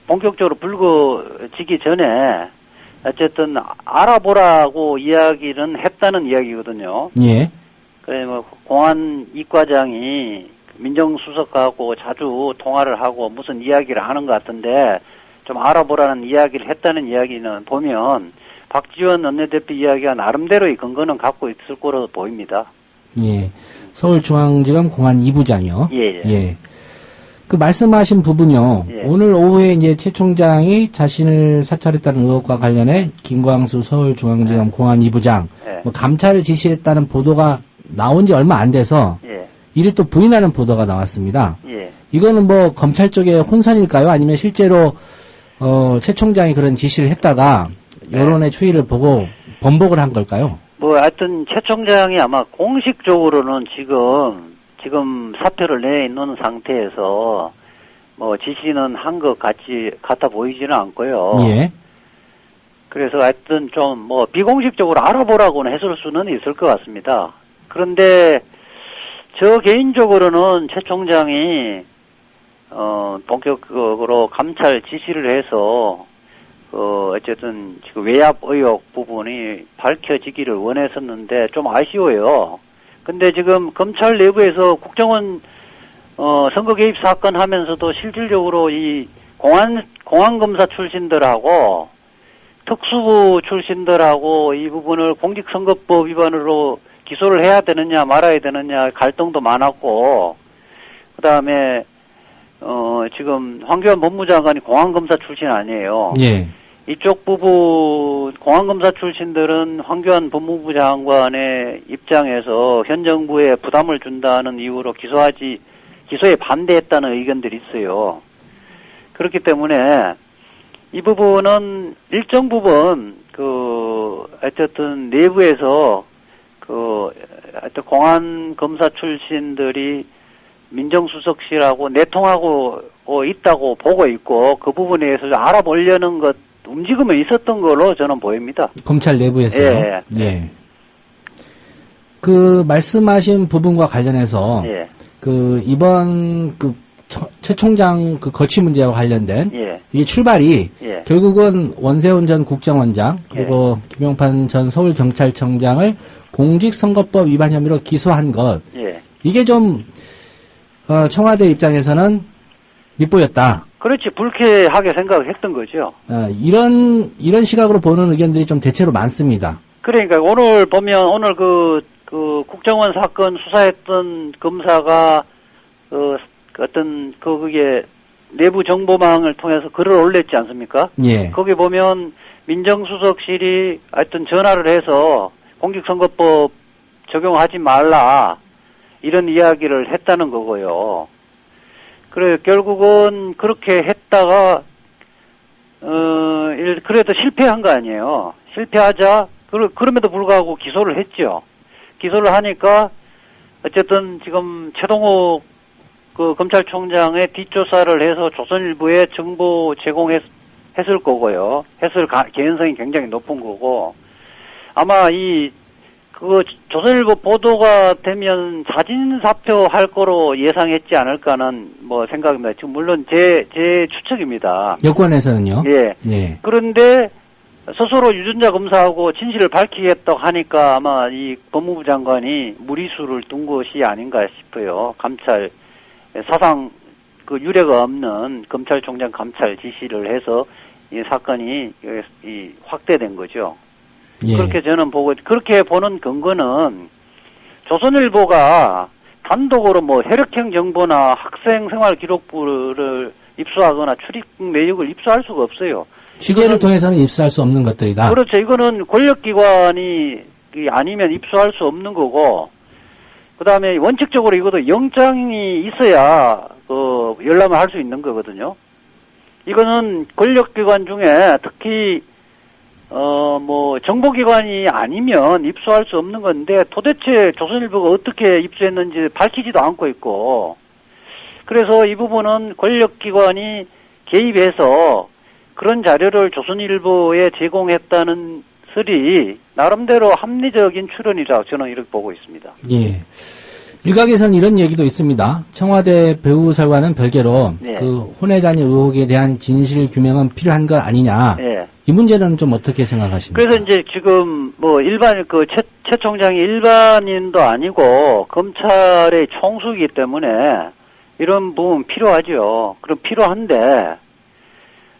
본격적으로 불거지기 전에 어쨌든 알아보라고 이야기는 했다는 이야기거든요. 예. 그래 공안 이과장이 민정수석하고 자주 통화를 하고 무슨 이야기를 하는 것 같은데 좀 알아보라는 이야기를 했다는 이야기는 보면 박지원 원내대표 이야기가 나름대로의 근거는 갖고 있을 거로 보입니다. 예. 서울중앙지검 공안 2부장이요. 예. 예. 말씀하신 부분요. 예. 오늘 오후에 이제 최 총장이 자신을 사찰했다는 의혹과 관련해 김광수 서울중앙지검 공안 2부장 감찰을 지시했다는 보도가 나온 지 얼마 안 돼서 이를 또 부인하는 보도가 나왔습니다. 예. 이거는 검찰 쪽의 혼선일까요? 아니면 실제로 최 총장이 그런 지시를 했다가 여론의 추이를 보고 번복을 한 걸까요? 하여튼 최 총장이 아마 공식적으로는 지금 사표를 내놓는 상태에서 지시는 한 것 같아 보이지는 않고요. 예. 그래서 하여튼 좀 비공식적으로 알아보라고는 했을 수는 있을 것 같습니다. 그런데 저 개인적으로는 최 총장이 본격적으로 감찰 지시를 해서 어쨌든 지금 외압 의혹 부분이 밝혀지기를 원했었는데 좀 아쉬워요. 근데 지금 검찰 내부에서 국정원 선거 개입 사건 하면서도 실질적으로 이 공안검사 출신들하고 특수부 출신들하고 이 부분을 공직선거법 위반으로 기소를 해야 되느냐 말아야 되느냐 갈등도 많았고 그다음에 지금 황교안 법무장관이 공안검사 출신 아니에요. 예. 이쪽 부분 공안검사 출신들은 황교안 법무부 장관의 입장에서 현 정부에 부담을 준다는 이유로 기소에 반대했다는 의견들이 있어요. 그렇기 때문에 이 부분은 일정 부분 어쨌든 내부에서 하여튼 공안검사 출신들이 민정수석실하고 내통하고 있다고 보고 있고 그 부분에 대해서 알아보려는 움직임이 있었던 걸로 저는 보입니다. 검찰 내부에서요? 예. 예. 말씀하신 부분과 관련해서, 예. 이번 최 총장 거취 문제와 관련된, 예. 이게 출발이, 예. 결국은 원세훈 전 국정원장, 그리고 김용판 전 서울경찰청장을 공직선거법 위반 혐의로 기소한 것, 예. 이게 좀, 청와대 입장에서는 밑보였다. 그렇지, 불쾌하게 생각을 했던 거죠. 이런 시각으로 보는 의견들이 좀 대체로 많습니다. 그러니까 오늘 보면 오늘 국정원 사건 수사했던 검사가 그게 내부 정보망을 통해서 글을 올렸지 않습니까? 예. 거기 보면 민정수석실이 하여튼 전화를 해서 공직선거법 적용하지 말라 이런 이야기를 했다는 거고요. 그래 결국은 그렇게 했다가 그래도 실패한 거 아니에요. 실패하자 그럼에도 불구하고 기소를 했죠. 기소를 하니까 어쨌든 지금 최동욱 검찰총장의 뒷조사를 해서 조선일보에 정보 제공했을 거고요. 했을 개연성이 굉장히 높은 거고 아마 조선일보 보도가 되면 자진 사표할 거로 예상했지 않을까는 생각입니다. 지금 물론 제 추측입니다. 여권에서는요? 예. 예. 그런데 스스로 유전자 검사하고 진실을 밝히겠다고 하니까 아마 이 법무부 장관이 무리수를 둔 것이 아닌가 싶어요. 감찰 사상 유례가 없는 검찰총장 감찰 지시를 해서 이 사건이 확대된 거죠. 예. 그렇게 저는 그렇게 보는 근거는 조선일보가 단독으로 혈액형 정보나 학생 생활 기록부를 입수하거나 출입 내역을 입수할 수가 없어요. 취재를 통해서는 입수할 수 없는 것들이다. 그렇죠. 이거는 권력기관이 아니면 입수할 수 없는 거고, 그 다음에 원칙적으로 이것도 영장이 있어야 열람을 할 수 있는 거거든요. 이거는 권력기관 중에 특히 정보기관이 아니면 입수할 수 없는 건데 도대체 조선일보가 어떻게 입수했는지 밝히지도 않고 있고 그래서 이 부분은 권력기관이 개입해서 그런 자료를 조선일보에 제공했다는 설이 나름대로 합리적인 추론이라고 저는 이렇게 보고 있습니다. 예. 일각에서는 이런 얘기도 있습니다. 청와대 배우설과는 별개로 네. 혼외자녀 의혹에 대한 진실 규명은 필요한 것 아니냐. 네. 이 문제는 좀 어떻게 생각하십니까? 그래서 이제 지금 최 총장이 일반인도 아니고 검찰의 총수이기 때문에 이런 부분 필요하죠. 그럼 필요한데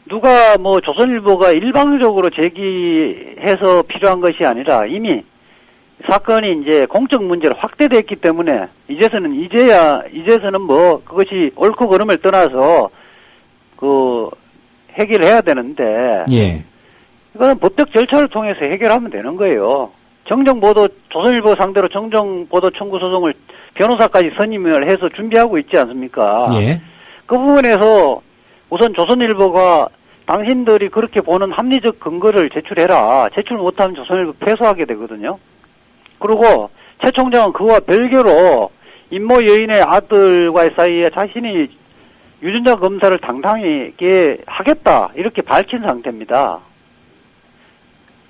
누가 조선일보가 일방적으로 제기해서 필요한 것이 아니라 이미 사건이 이제 공적 문제로 확대됐기 때문에 이제서는 그것이 옳고 그름을 떠나서 해결해야 되는데 예. 이거는 법적 절차를 통해서 해결하면 되는 거예요. 조선일보 상대로 정정보도 청구 소송을 변호사까지 선임을 해서 준비하고 있지 않습니까? 예. 그 부분에서 우선 조선일보가 당신들이 그렇게 보는 합리적 근거를 제출해라. 제출 못하면 조선일보 패소하게 되거든요. 그리고 최 총장은 그와 별개로 임모 여인의 아들과의 사이에 자신이 유전자 검사를 당당하게 하겠다. 이렇게 밝힌 상태입니다.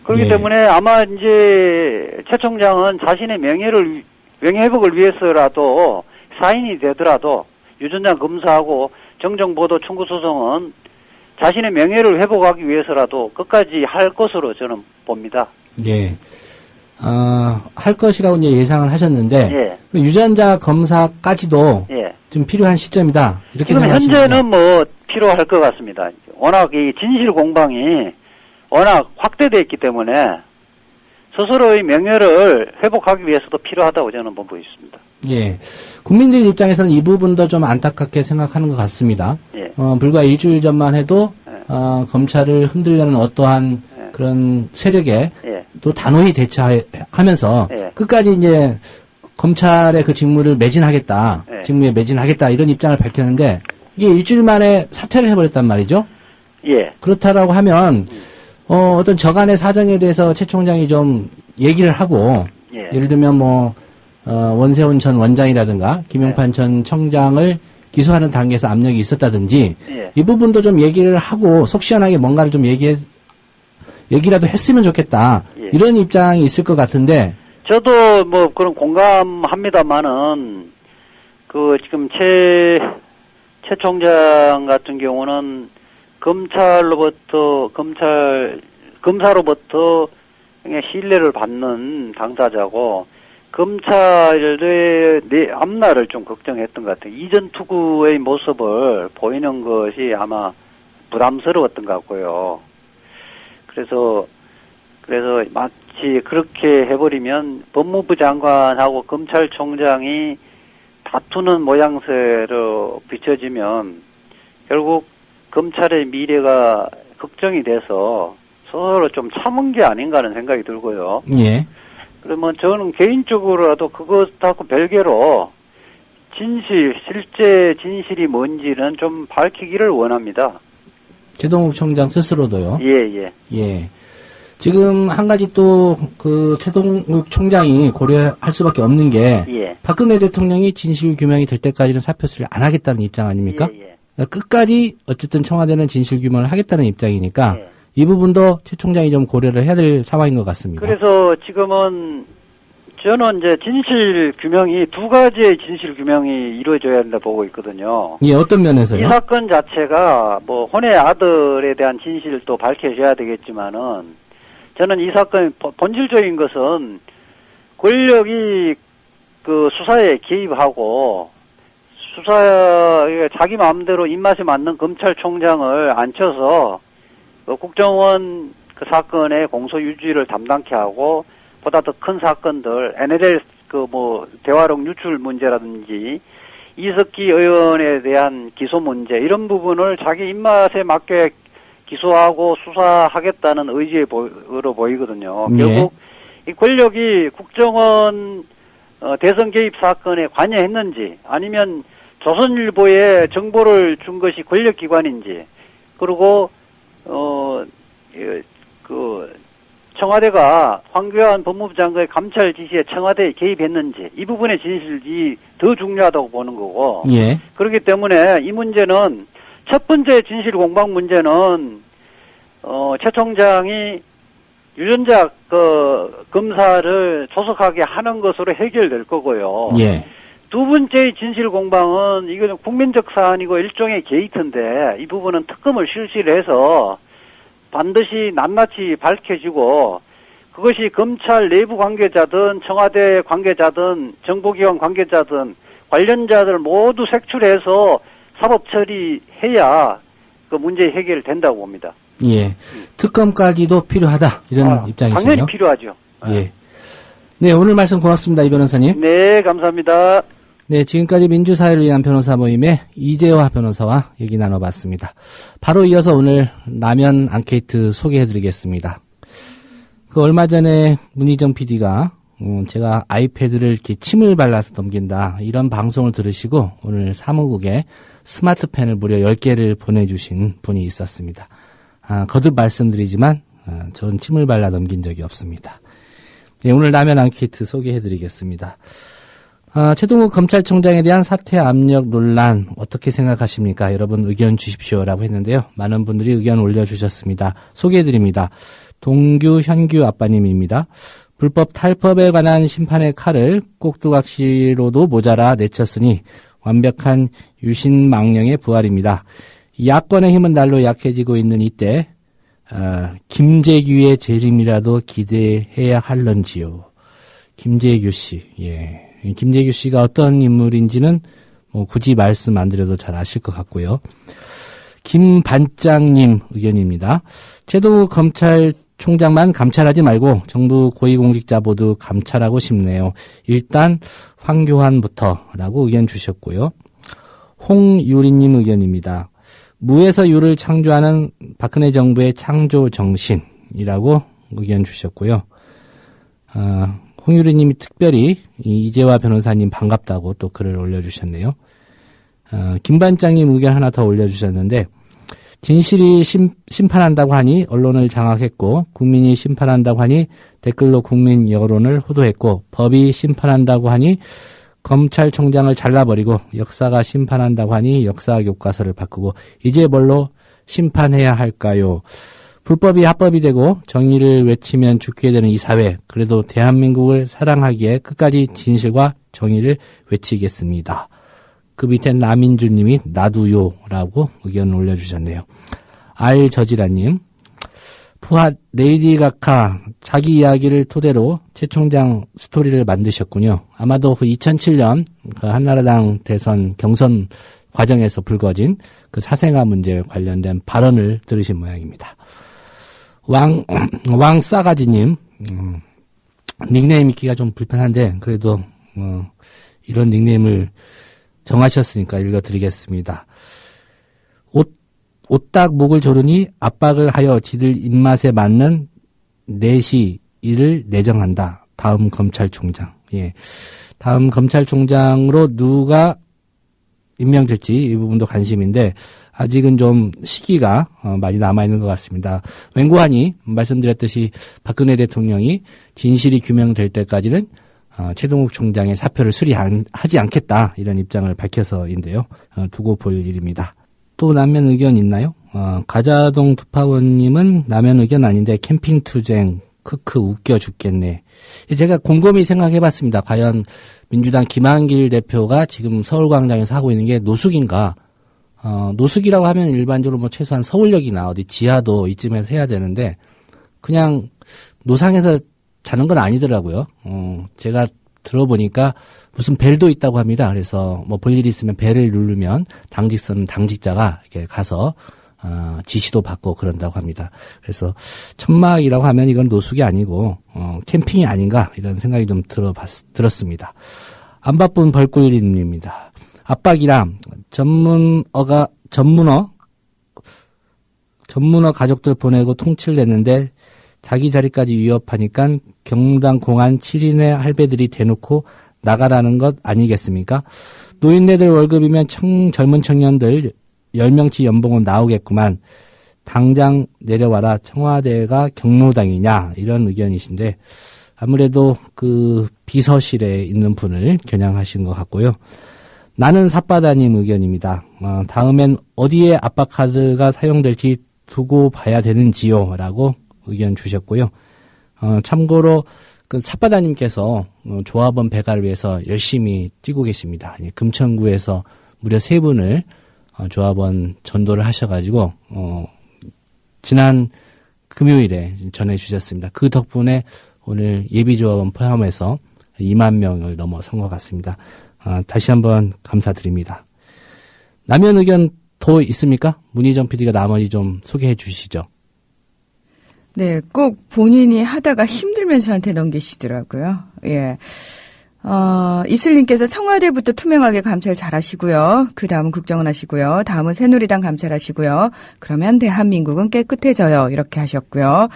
그렇기 때문에 아마 이제 최 총장은 자신의 명예회복을 위해서라도 사인이 되더라도 유전자 검사하고 정정보도 청구 소송은 자신의 명예를 회복하기 위해서라도 끝까지 할 것으로 저는 봅니다. 예. 할 것이라고 이제 예상을 하셨는데 예. 유전자 검사까지도 예. 좀 필요한 시점이다. 이렇게 지금 생각하시나요? 현재는 필요할 것 같습니다. 워낙 이 진실 공방이 워낙 확대되어 있기 때문에 스스로의 명예를 회복하기 위해서도 필요하다고 저는 보고 있습니다. 예. 국민들 입장에서는 이 부분도 좀 안타깝게 생각하는 것 같습니다. 예. 불과 일주일 전만 해도, 검찰을 흔들려는 어떠한 그런 세력에 예. 또 단호히 대처하면서 예. 끝까지 이제 검찰의 그 직무를 매진하겠다, 예. 직무에 매진하겠다 이런 입장을 밝혔는데 이게 일주일 만에 사퇴를 해버렸단 말이죠. 예. 그렇다라고 하면 어떤 저간의 사정에 대해서 최 총장이 좀 얘기를 하고 예. 예를 들면 뭐 원세훈 전 원장이라든가 김용판 전 청장을 기소하는 단계에서 압력이 있었다든지 예. 이 부분도 좀 얘기를 하고 속 시원하게 뭔가를 좀 얘기라도 했으면 좋겠다. 예. 이런 입장이 있을 것 같은데 저도 뭐 그런 공감합니다만은 그 지금 최 총장 같은 경우는 검사로부터 그냥 신뢰를 받는 당사자고 검찰의 앞날을 좀 걱정했던 것 같아요. 이전 투구의 모습을 보이는 것이 아마 부담스러웠던 것 같고요. 그래서 마치 그렇게 해버리면 법무부 장관하고 검찰총장이 다투는 모양새로 비춰지면 결국 검찰의 미래가 걱정이 돼서 서로 좀 참은 게 아닌가 하는 생각이 들고요. 예. 그러면 저는 개인적으로라도 그것하고 별개로 실제 진실이 뭔지는 좀 밝히기를 원합니다. 최동욱 총장 스스로도요. 예. 예. 지금 한 가지 또 그 최동욱 총장이 고려할 수밖에 없는 게 예. 박근혜 대통령이 진실 규명이 될 때까지는 사표 수리를 안 하겠다는 입장 아닙니까? 예. 그러니까 끝까지 어쨌든 청와대는 진실 규명을 하겠다는 입장이니까 예. 이 부분도 최 총장이 좀 고려를 해야 될 상황인 것 같습니다. 그래서 지금은 저는 이제 진실 규명이 두 가지의 진실 규명이 이루어져야 한다 보고 있거든요. 예, 어떤 면에서요? 이 사건 자체가 뭐 혼의 아들에 대한 진실도 밝혀져야 되겠지만은 저는 이 사건의 본질적인 것은 권력이 그 수사에 개입하고 수사에 자기 마음대로 입맛에 맞는 검찰총장을 앉혀서 그 국정원 그 사건의 공소 유지를 담당케 하고 보다 더 큰 사건들 NLL 그 뭐 대화록 유출 문제라든지 이석기 의원에 대한 기소 문제 이런 부분을 자기 입맛에 맞게 기소하고 수사하겠다는 의지로 보이거든요. 네. 결국 이 권력이 국정원 대선 개입 사건에 관여했는지 아니면 조선일보에 정보를 준 것이 권력기관인지 그리고 청와대가 황교안 법무부 장관의 감찰 지시에 청와대에 개입했는지 이 부분의 진실이 더 중요하다고 보는 거고 예. 그렇기 때문에 이 문제는 첫 번째 진실 공방 문제는 최 총장이 유전자 검사를 조속하게 하는 것으로 해결될 거고요. 예. 두 번째의 진실 공방은 이거는 국민적 사안이고 일종의 게이트인데 이 부분은 특검을 실시를 해서 반드시 낱낱이 밝혀지고 그것이 검찰 내부 관계자든 청와대 관계자든 정보기관 관계자든 관련자들 모두 색출해서 사법 처리해야 그 문제 해결된다고 봅니다. 예. 특검까지도 필요하다 이런 입장이시네요. 당연히 필요하죠. 예. 네, 오늘 말씀 고맙습니다, 이 변호사님. 네, 감사합니다. 네, 지금까지 민주사회를 위한 변호사 모임의 이재화 변호사와 얘기 나눠봤습니다. 바로 이어서 오늘 라면 앙케이트 소개해드리겠습니다. 그 얼마 전에 문희정 PD가 제가 아이패드를 이렇게 침을 발라서 넘긴다 이런 방송을 들으시고 오늘 사무국에 스마트펜을 무려 10개를 보내주신 분이 있었습니다. 거듭 말씀드리지만 저는 침을 발라 넘긴 적이 없습니다. 네, 오늘 라면 앙케이트 소개해드리겠습니다. 최동욱 검찰총장에 대한 사퇴 압력 논란 어떻게 생각하십니까? 여러분 의견 주십시오라고 했는데요. 많은 분들이 의견 올려주셨습니다. 소개해드립니다. 동규 현규 아빠님입니다. 불법 탈법에 관한 심판의 칼을 꼭두각시로도 모자라 내쳤으니 완벽한 유신망령의 부활입니다. 야권의 힘은 날로 약해지고 있는 이때 김재규의 재림이라도 기대해야 할런지요. 김재규 씨, 예. 김재규 씨가 어떤 인물인지는 굳이 말씀 안 드려도 잘 아실 것 같고요. 김반장님 의견입니다. 최동욱 총장만 감찰하지 말고 정부 고위공직자 모두 감찰하고 싶네요. 일단 황교안부터라고 의견 주셨고요. 홍유리님 의견입니다. 무에서 유를 창조하는 박근혜 정부의 창조 정신이라고 의견 주셨고요. 홍유리님이 특별히 이재화 변호사님 반갑다고 또 글을 올려주셨네요. 김반장님 의견 하나 더 올려주셨는데 진실이 심판한다고 하니 언론을 장악했고 국민이 심판한다고 하니 댓글로 국민 여론을 호도했고 법이 심판한다고 하니 검찰총장을 잘라버리고 역사가 심판한다고 하니 역사 교과서를 바꾸고 이제 뭘로 심판해야 할까요? 불법이 합법이 되고 정의를 외치면 죽게 되는 이 사회, 그래도 대한민국을 사랑하기에 끝까지 진실과 정의를 외치겠습니다. 그 밑에 나민주님이 나도요라고 의견을 올려주셨네요. 알저지라님, 부하 레이디 가카 자기 이야기를 토대로 최 총장 스토리를 만드셨군요. 아마도 그 2007년 그 한나라당 대선 경선 과정에서 불거진 그 사생아 문제에 관련된 발언을 들으신 모양입니다. 왕싸가지님, 닉네임 읽기가 좀 불편한데 그래도 이런 닉네임을 정하셨으니까 읽어드리겠습니다. 오딱 목을 조르니 압박을 하여 지들 입맛에 맞는 내시를 내정한다. 다음 검찰총장. 예. 다음 검찰총장으로 누가 임명될지 이 부분도 관심인데 아직은 좀 시기가 많이 남아있는 것 같습니다. 웬고하니 말씀드렸듯이 박근혜 대통령이 진실이 규명될 때까지는 최동욱 총장의 사표를 수리하지 않겠다 이런 입장을 밝혀서인데요. 두고 볼 일입니다. 또 남면 의견 있나요? 가자동 두파원님은 남면 의견 아닌데 캠핑 투쟁 크크 웃겨 죽겠네. 제가 곰곰이 생각해봤습니다. 과연 민주당 김한길 대표가 지금 서울광장에서 하고 있는 게 노숙인가? 노숙이라고 하면 일반적으로 뭐 최소한 서울역이나 어디 지하도 이쯤에서 해야 되는데 그냥 노상에서 자는 건 아니더라고요. 제가 들어보니까 무슨 벨도 있다고 합니다. 그래서 뭐 볼 일이 있으면 벨을 누르면 당직선 당직자가 이렇게 가서 지시도 받고 그런다고 합니다. 그래서 천막이라고 하면 이건 노숙이 아니고 캠핑이 아닌가 이런 생각이 좀 들었습니다. 안 바쁜 벌꿀님입니다. 압박이랑 전문어 가족들 보내고 통치를 냈는데 자기 자리까지 위협하니까 경당 공안 7인의 할배들이 대놓고 나가라는 것 아니겠습니까? 노인네들 월급이면 젊은 청년들 10명치 연봉은 나오겠구만. 당장 내려와라. 청와대가 경로당이냐 이런 의견이신데 아무래도 그 비서실에 있는 분을 겨냥하신 것 같고요. 나는 삿바다님 의견입니다. 다음엔 어디에 압박카드가 사용될지 두고 봐야 되는지요? 라고 의견 주셨고요. 참고로 그 삿바다님께서 조합원 배가를 위해서 열심히 뛰고 계십니다. 금천구에서 무려 3분을 조합원 전도를 하셔가지고 지난 금요일에 전해주셨습니다. 그 덕분에 오늘 예비조합원 포함해서 2만 명을 넘어선 것 같습니다. 다시 한번 감사드립니다. 남은 의견 더 있습니까? 문희정 PD가 나머지 좀 소개해 주시죠. 네, 꼭 본인이 하다가 힘들면 저한테 넘기시더라고요. 예. 이슬님께서 청와대부터 투명하게 감찰 잘하시고요. 그 다음은 국정원 하시고요. 다음은 새누리당 감찰하시고요. 그러면 대한민국은 깨끗해져요. 이렇게 하셨고요.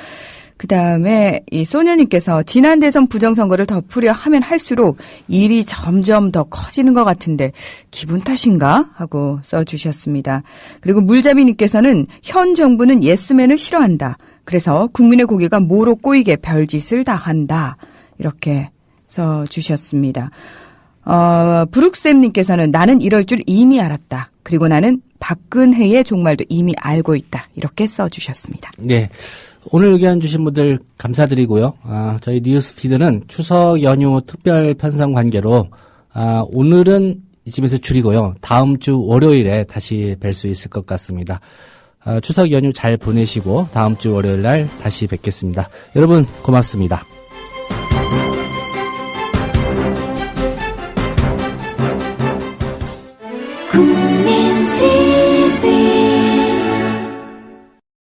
그 다음에 이 소녀님께서 지난 대선 부정선거를 덮으려 하면 할수록 일이 점점 더 커지는 것 같은데 기분 탓인가? 하고 써주셨습니다. 그리고 물잡이님께서는 현 정부는 예스맨을 싫어한다. 그래서 국민의 고개가 모로 꼬이게 별짓을 다 한다. 이렇게 써주셨습니다. 브룩쌤님께서는 나는 이럴 줄 이미 알았다. 그리고 나는 박근혜의 종말도 이미 알고 있다. 이렇게 써주셨습니다. 네. 오늘 의견 주신 분들 감사드리고요. 저희 뉴스피드는 추석 연휴 특별 편성 관계로 오늘은 이쯤에서 줄이고요. 다음 주 월요일에 다시 뵐 수 있을 것 같습니다. 추석 연휴 잘 보내시고 다음 주 월요일 날 다시 뵙겠습니다. 여러분 고맙습니다. 국민